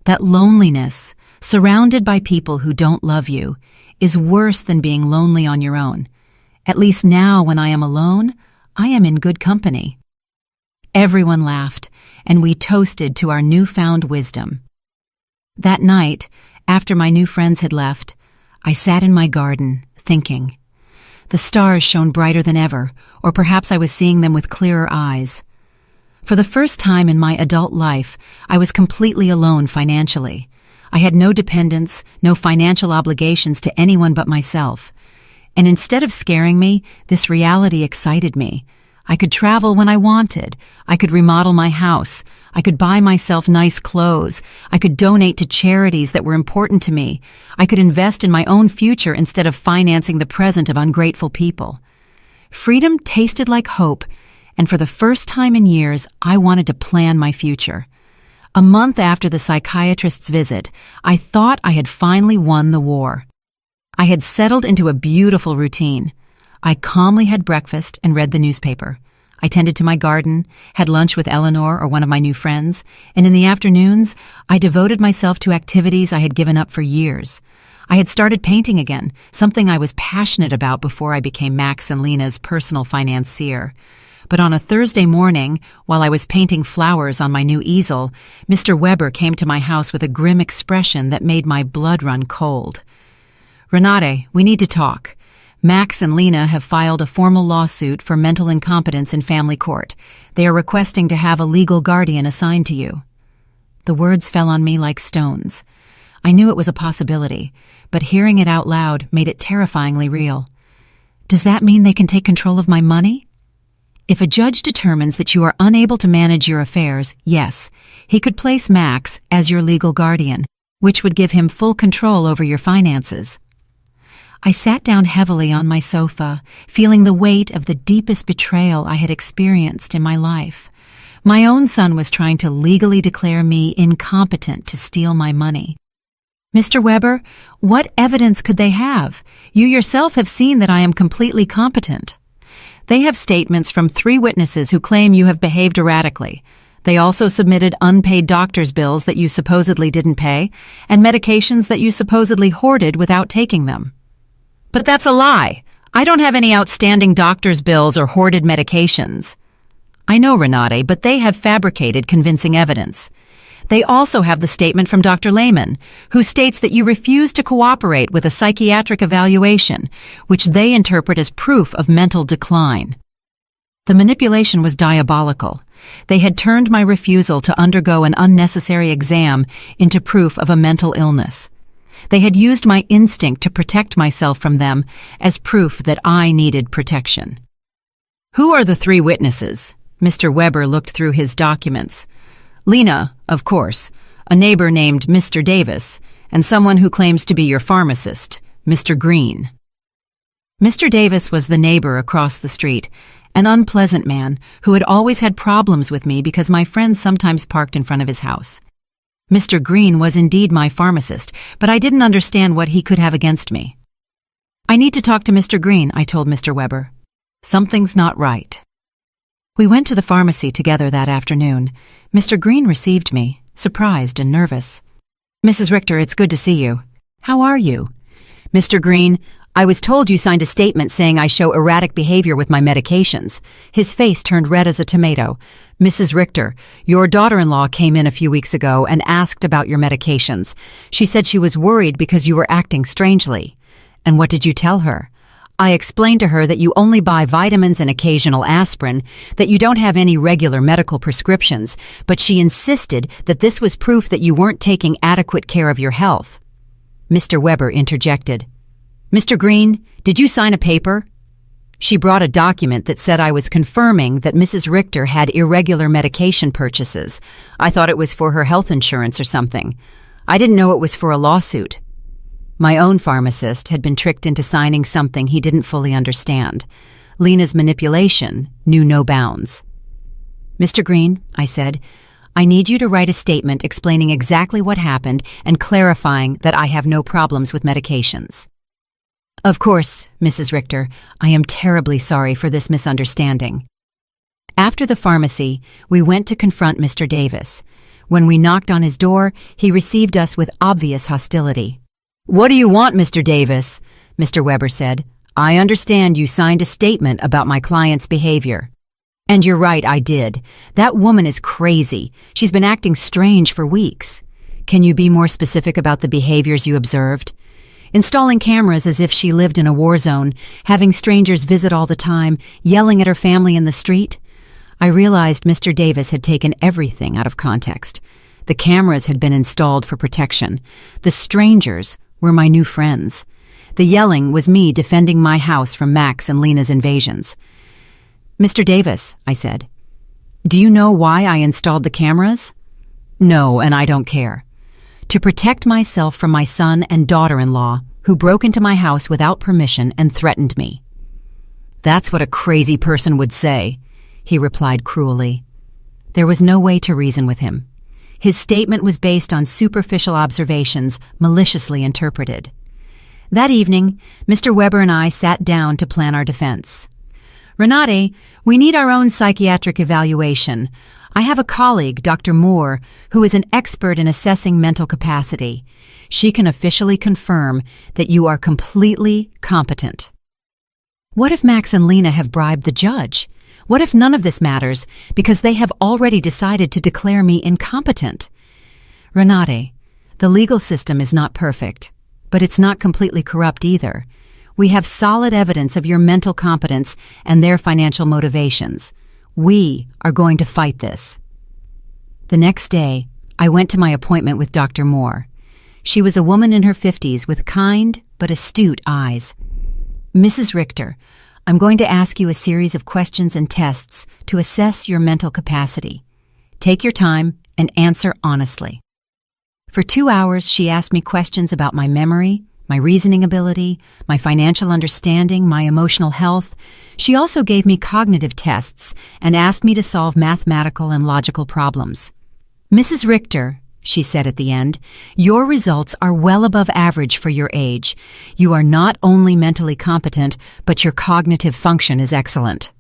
"That loneliness, surrounded by people who don't love you, is worse than being lonely on your own. At least now, when I am alone, I am in good company." Everyone laughed, and we toasted to our newfound wisdom. That night, after my new friends had left, I sat in my garden, thinking. The stars shone brighter than ever, or perhaps I was seeing them with clearer eyes. For the first time in my adult life, I was completely alone financially. I had no dependents, no financial obligations to anyone but myself. And instead of scaring me, this reality excited me. I could travel when I wanted. I could remodel my house. I could buy myself nice clothes. I could donate to charities that were important to me. I could invest in my own future instead of financing the present of ungrateful people. Freedom tasted like hope, and for the first time in years, I wanted to plan my future. A month after the psychiatrist's visit, I thought I had finally won the war. I had settled into a beautiful routine. I calmly had breakfast and read the newspaper. I tended to my garden, had lunch with Eleanor or one of my new friends, and in the afternoons, I devoted myself to activities I had given up for years. I had started painting again, something I was passionate about before I became Max and Lena's personal financier. But on a Thursday morning, while I was painting flowers on my new easel, Mr. Weber came to my house with a grim expression that made my blood run cold. "Renate, we need to talk. Max and Lena have filed a formal lawsuit for mental incompetence in family court. They are requesting to have a legal guardian assigned to you." The words fell on me like stones. I knew it was a possibility, but hearing it out loud made it terrifyingly real. "Does that mean they can take control of my money?" "If a judge determines that you are unable to manage your affairs, yes, he could place Max as your legal guardian, which would give him full control over your finances." I sat down heavily on my sofa, feeling the weight of the deepest betrayal I had experienced in my life. My own son was trying to legally declare me incompetent to steal my money. "Mr. Weber, what evidence could they have? You yourself have seen that I am completely competent." "They have statements from 3 witnesses who claim you have behaved erratically. They also submitted unpaid doctor's bills that you supposedly didn't pay, and medications that you supposedly hoarded without taking them." "But that's a lie. I don't have any outstanding doctor's bills or hoarded medications." "I know, Renate, but they have fabricated convincing evidence. They also have the statement from Dr. Lehman, who states that you refused to cooperate with a psychiatric evaluation, which they interpret as proof of mental decline." The manipulation was diabolical. They had turned my refusal to undergo an unnecessary exam into proof of a mental illness. They had used my instinct to protect myself from them as proof that I needed protection. "Who are the 3 witnesses?" Mr. Weber looked through his documents. Lena, of course, a neighbor named Mr. Davis, and someone who claims to be your pharmacist, Mr. Green. Mr. Davis was the neighbor across the street, an unpleasant man who had always had problems with me because my friends sometimes parked in front of his house. Mr. Green was indeed my pharmacist, but I didn't understand what he could have against me. "I need to talk to Mr. Green," I told Mr. Weber. "Something's not right." We went to the pharmacy together that afternoon. Mr. Green received me, surprised and nervous. "Mrs. Richter, it's good to see you. How are you?" "Mr. Green, I was told you signed a statement saying I show erratic behavior with my medications." His face turned red as a tomato. "Mrs. Richter, your daughter-in-law came in a few weeks ago and asked about your medications. She said she was worried because you were acting strangely." "And what did you tell her?" "I explained to her that you only buy vitamins and occasional aspirin, that you don't have any regular medical prescriptions, but she insisted that this was proof that you weren't taking adequate care of your health." Mr. Weber interjected. "Mr. Green, did you sign a paper?" She brought a document that said I was confirming that Mrs. Richter had irregular medication purchases. I thought it was for her health insurance or something. I didn't know it was for a lawsuit. My own pharmacist had been tricked into signing something he didn't fully understand. Lena's manipulation knew no bounds. "Mr. Green," I said, "I need you to write a statement explaining exactly what happened and clarifying that I have no problems with medications." "Of course, Mrs. Richter, I am terribly sorry for this misunderstanding." After the pharmacy, we went to confront Mr. Davis. When we knocked on his door, he received us with obvious hostility. "What do you want, Mr. Davis?" Mr. Weber said. "I understand you signed a statement about my client's behavior." "And you're right, I did. That woman is crazy. She's been acting strange for weeks." "Can you be more specific about the behaviors you observed?" "Installing cameras as if she lived in a war zone, having strangers visit all the time, yelling at her family in the street." I realized Mr. Davis had taken everything out of context. The cameras had been installed for protection. The strangers were my new friends. The yelling was me defending my house from Max and Lena's invasions. "Mr. Davis," I said, "do you know why I installed the cameras?" "No, and I don't care." "To protect myself from my son and daughter-in-law, who broke into my house without permission and threatened me." "That's what a crazy person would say," he replied cruelly. There was no way to reason with him. His statement was based on superficial observations, maliciously interpreted. That evening, Mr. Weber and I sat down to plan our defense. "Renate, we need our own psychiatric evaluation. I have a colleague, Dr. Moore, who is an expert in assessing mental capacity. She can officially confirm that you are completely competent." "What if Max and Lena have bribed the judge? What if none of this matters because they have already decided to declare me incompetent?" "Renate, the legal system is not perfect, but it's not completely corrupt either. We have solid evidence of your mental competence and their financial motivations. We are going to fight this." The next day, I went to my appointment with Dr. Moore. She was a woman in her 50s with kind but astute eyes. "Mrs. Richter, I'm going to ask you a series of questions and tests to assess your mental capacity. Take your time and answer honestly." For 2 hours, she asked me questions about my memory, my reasoning ability, my financial understanding, my emotional health. She also gave me cognitive tests and asked me to solve mathematical and logical problems. "Mrs. Richter," she said at the end, "your results are well above average for your age. You are not only mentally competent, but your cognitive function is excellent."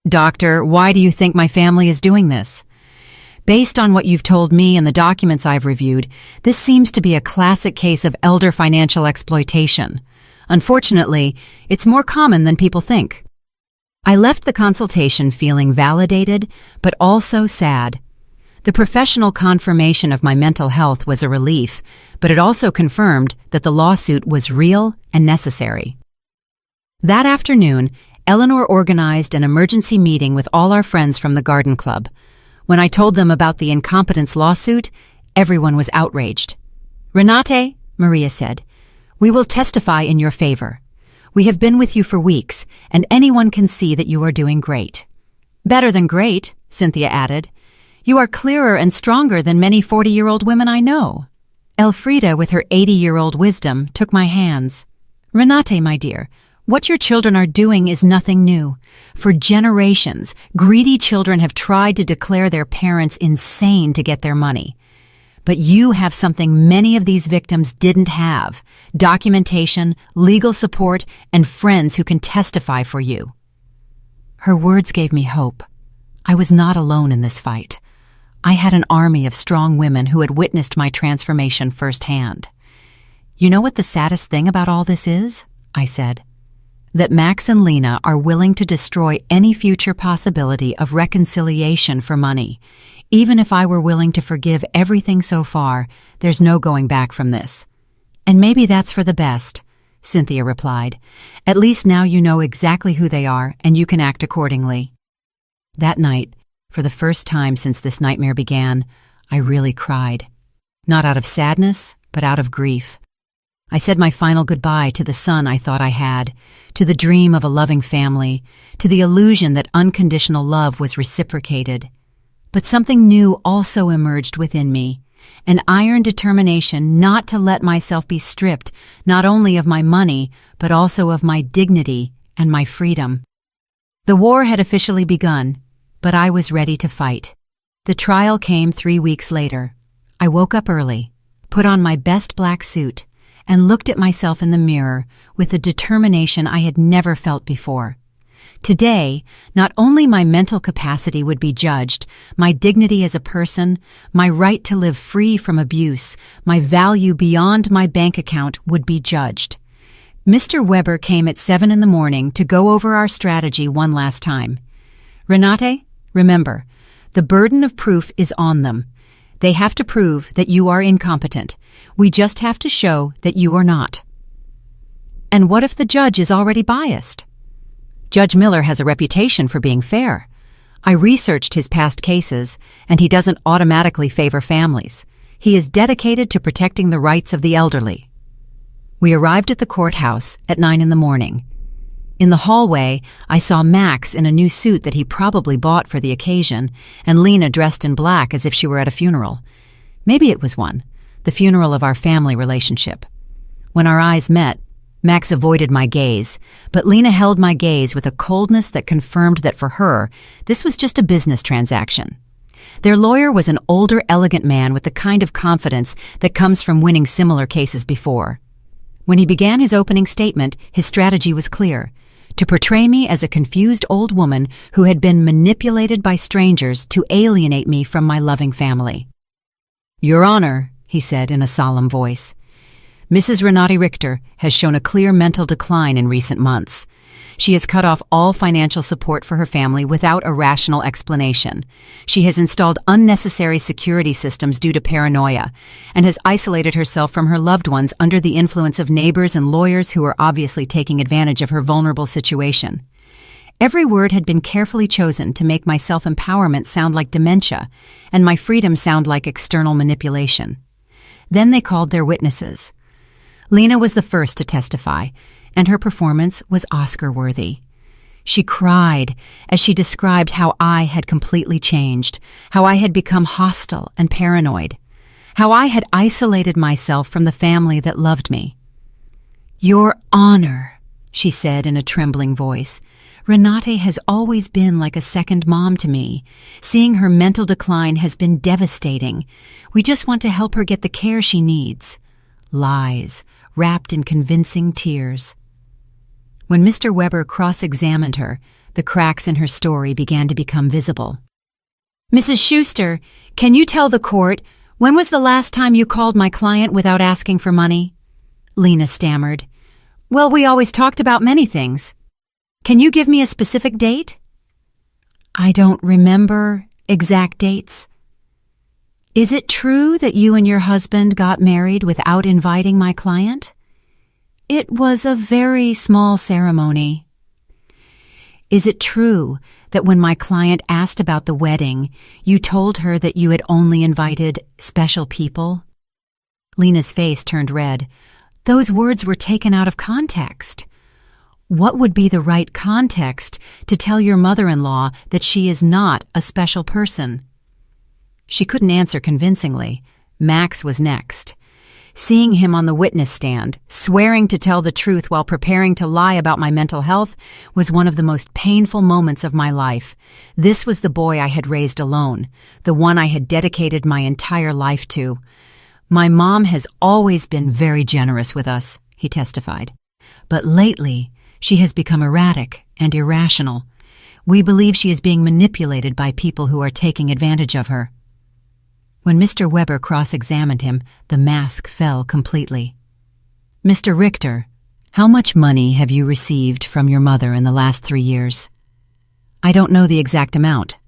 "Doctor, why do you think my family is doing this?" "Based on what you've told me and the documents I've reviewed, this seems to be a classic case of elder financial exploitation. Unfortunately, it's more common than people think." I left the consultation feeling validated, but also sad. The professional confirmation of my mental health was a relief, but it also confirmed that the lawsuit was real and necessary. That afternoon, Eleanor organized an emergency meeting with all our friends from the garden club. When I told them about the incompetence lawsuit, everyone was outraged. "Renate," Maria said, "we will testify in your favor. We have been with you for weeks, and anyone can see that you are doing great." "Better than great," Cynthia added. You are clearer and stronger than many 40-year-old women I know." Elfrida, with her 80-year-old wisdom, took my hands. "Renate, my dear, what your children are doing is nothing new. For generations, greedy children have tried to declare their parents insane to get their money. But you have something many of these victims didn't have: documentation, legal support, and friends who can testify for you." Her words gave me hope. I was not alone in this fight. I had an army of strong women who had witnessed my transformation firsthand. "You know what the saddest thing about all this is?" I said. "That Max and Lena are willing to destroy any future possibility of reconciliation for money. Even if I were willing to forgive everything so far, there's no going back from this." "And maybe that's for the best," Cynthia replied. "At least now you know exactly who they are and you can act accordingly." That night, for the first time since this nightmare began, I really cried. Not out of sadness, but out of grief. I said my final goodbye to the son I thought I had, to the dream of a loving family, to the illusion that unconditional love was reciprocated. But something new also emerged within me, an iron determination not to let myself be stripped not only of my money, but also of my dignity and my freedom. The war had officially begun, but I was ready to fight. The trial came 3 weeks later. I woke up early, put on my best black suit, and looked at myself in the mirror with a determination I had never felt before. Today, not only my mental capacity would be judged, my dignity as a person, my right to live free from abuse, my value beyond my bank account would be judged. Mr. Weber came at 7 in the morning to go over our strategy one last time. "Renate, remember, the burden of proof is on them. They have to prove that you are incompetent. We just have to show that you are not." "And what if the judge is already biased?" "Judge Miller has a reputation for being fair. I researched his past cases, and he doesn't automatically favor families. He is dedicated to protecting the rights of the elderly." We arrived at the courthouse at 9 in the morning. In the hallway, I saw Max in a new suit that he probably bought for the occasion, and Lena dressed in black as if she were at a funeral. Maybe it was one, the funeral of our family relationship. When our eyes met, Max avoided my gaze, but Lena held my gaze with a coldness that confirmed that for her, this was just a business transaction. Their lawyer was an older, elegant man with the kind of confidence that comes from winning similar cases before. When he began his opening statement, his strategy was clear: to portray me as a confused old woman who had been manipulated by strangers to alienate me from my loving family. "Your Honor," he said in a solemn voice, "Mrs. Renate Richter has shown a clear mental decline in recent months. She has cut off all financial support for her family without a rational explanation. She has installed unnecessary security systems due to paranoia, and has isolated herself from her loved ones under the influence of neighbors and lawyers who are obviously taking advantage of her vulnerable situation." Every word had been carefully chosen to make my self-empowerment sound like dementia, and my freedom sound like external manipulation. Then they called their witnesses. Lena was the first to testify, and her performance was Oscar-worthy. She cried as she described how I had completely changed, how I had become hostile and paranoid, how I had isolated myself from the family that loved me. "Your Honor," she said in a trembling voice, "Renate has always been like a second mom to me. Seeing her mental decline has been devastating. We just want to help her get the care she needs." Lies, wrapped in convincing tears. When Mr. Weber cross-examined her, the cracks in her story began to become visible. "Mrs. Schuster, can you tell the court, when was the last time you called my client without asking for money?" Lena stammered. "Well, we always talked about many things. Can you give me a specific date?" "I don't remember exact dates." "Is it true that you and your husband got married without inviting my client?" "It was a very small ceremony." "Is it true that when my client asked about the wedding, you told her that you had only invited special people?" Lena's face turned red. Those words were taken out of context. What would be the right context to tell your mother-in-law that she is not a special person? She couldn't answer convincingly. Max was next. Seeing him on the witness stand, swearing to tell the truth while preparing to lie about my mental health, was one of the most painful moments of my life. This was the boy I had raised alone, the one I had dedicated my entire life to. My mom has always been very generous with us, he testified. But lately, she has become erratic and irrational. We believe she is being manipulated by people who are taking advantage of her. When Mr. Weber cross-examined him, the mask fell completely. Mr. Richter, how much money have you received from your mother in the last 3 years? I don't know the exact amount.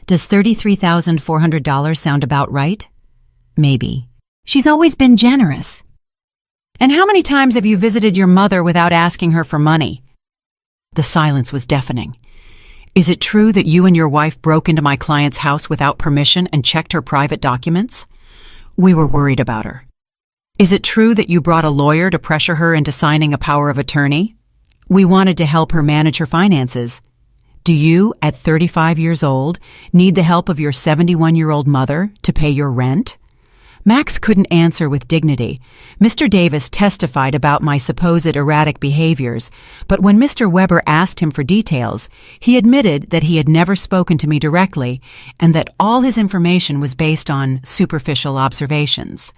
Does $33,400 sound about right? Maybe. She's always been generous. And how many times have you visited your mother without asking her for money? The silence was deafening. Is it true that you and your wife broke into my client's house without permission and checked her private documents? We were worried about her. Is it true that you brought a lawyer to pressure her into signing a power of attorney? We wanted to help her manage her finances. Do you, at 35 years old, need the help of your 71-year-old mother to pay your rent? Max couldn't answer with dignity. Mr. Davis testified about my supposed erratic behaviors, but when Mr. Weber asked him for details, he admitted that he had never spoken to me directly and that all his information was based on superficial observations.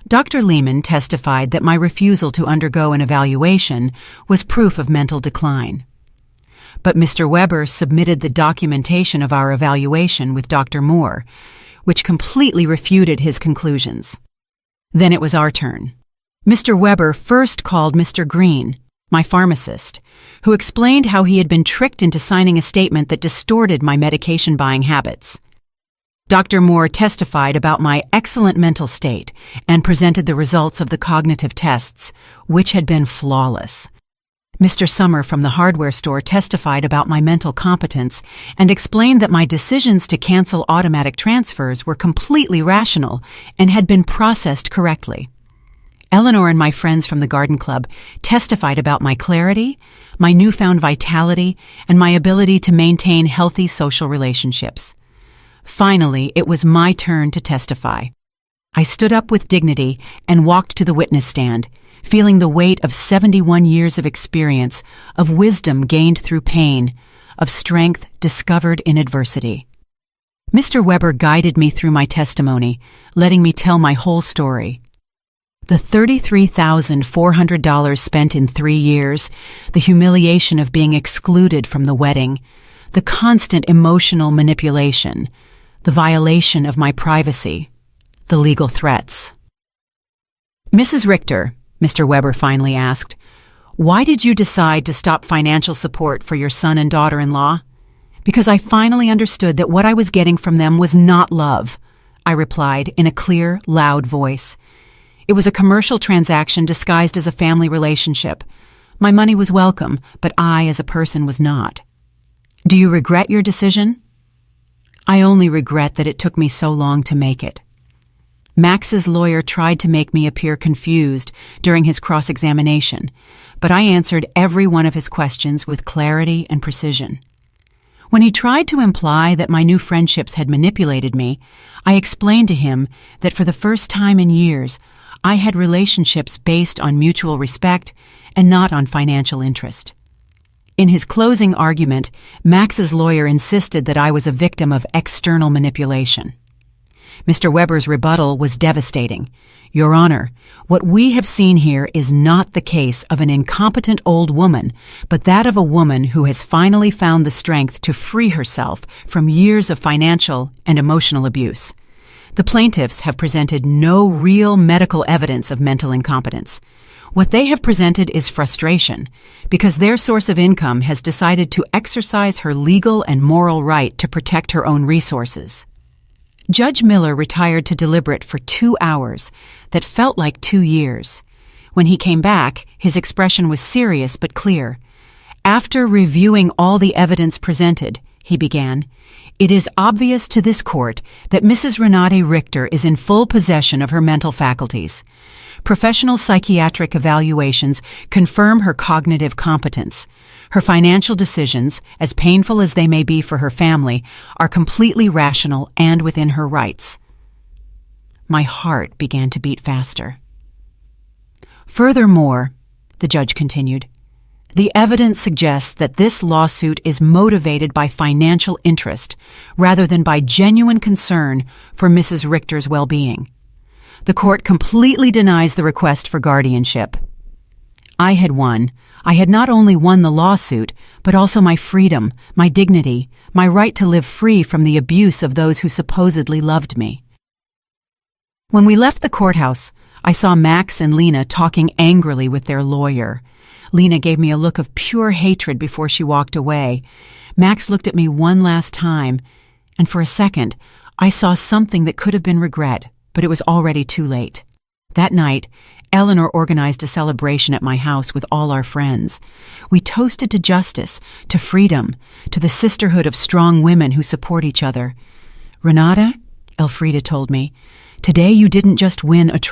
Dr. Lehman testified that my refusal to undergo an evaluation was proof of mental decline. But Mr. Weber submitted the documentation of our evaluation with Dr. Moore, which completely refuted his conclusions. Then it was our turn. Mr. Weber first called Mr. Green, my pharmacist, who explained how he had been tricked into signing a statement that distorted my medication buying habits. Dr. Moore testified about my excellent mental state and presented the results of the cognitive tests, which had been flawless. Mr. Summer from the hardware store testified about my mental competence and explained that my decisions to cancel automatic transfers were completely rational and had been processed correctly. Eleanor and my friends from the garden club testified about my clarity, my newfound vitality, and my ability to maintain healthy social relationships. Finally, it was my turn to testify. I stood up with dignity and walked to the witness stand, feeling the weight of 71 years of experience, of wisdom gained through pain, of strength discovered in adversity. Mr. Weber guided me through my testimony, letting me tell my whole story. The $33,400 spent in 3 years, the humiliation of being excluded from the wedding, the constant emotional manipulation, the violation of my privacy, the legal threats. Mrs. Richter, Mr. Weber finally asked, why did you decide to stop financial support for your son and daughter-in-law? Because I finally understood that what I was getting from them was not love, I replied in a clear, loud voice. It was a commercial transaction disguised as a family relationship. My money was welcome, but I, as a person, was not. Do you regret your decision? I only regret that it took me so long to make it. Max's lawyer tried to make me appear confused during his cross-examination, but I answered every one of his questions with clarity and precision. When he tried to imply that my new friendships had manipulated me, I explained to him that for the first time in years, I had relationships based on mutual respect and not on financial interest. In his closing argument, Max's lawyer insisted that I was a victim of external manipulation. Mr. Weber's rebuttal was devastating. Your Honor, what we have seen here is not the case of an incompetent old woman, but that of a woman who has finally found the strength to free herself from years of financial and emotional abuse. The plaintiffs have presented no real medical evidence of mental incompetence. What they have presented is frustration, because their source of income has decided to exercise her legal and moral right to protect her own resources. Judge Miller retired to deliberate for 2 hours that felt like 2 years. When he came back, his expression was serious but clear. After reviewing all the evidence presented, he began, it is obvious to this court that Mrs. Renate Richter is in full possession of her mental faculties. Professional psychiatric evaluations confirm her cognitive competence. Her financial decisions, as painful as they may be for her family, are completely rational and within her rights. My heart began to beat faster. Furthermore, the judge continued, the evidence suggests that this lawsuit is motivated by financial interest rather than by genuine concern for Mrs. Richter's well-being. The court completely denies the request for guardianship. I had won. I had not only won the lawsuit, but also my freedom, my dignity, my right to live free from the abuse of those who supposedly loved me. When we left the courthouse, I saw Max and Lena talking angrily with their lawyer. Lena gave me a look of pure hatred before she walked away. Max looked at me one last time, and for a second, I saw something that could have been regret, but it was already too late. That night, Eleanor organized a celebration at my house with all our friends. We toasted to justice, to freedom, to the sisterhood of strong women who support each other. Renata, Elfrida told me, today you didn't just win a trial.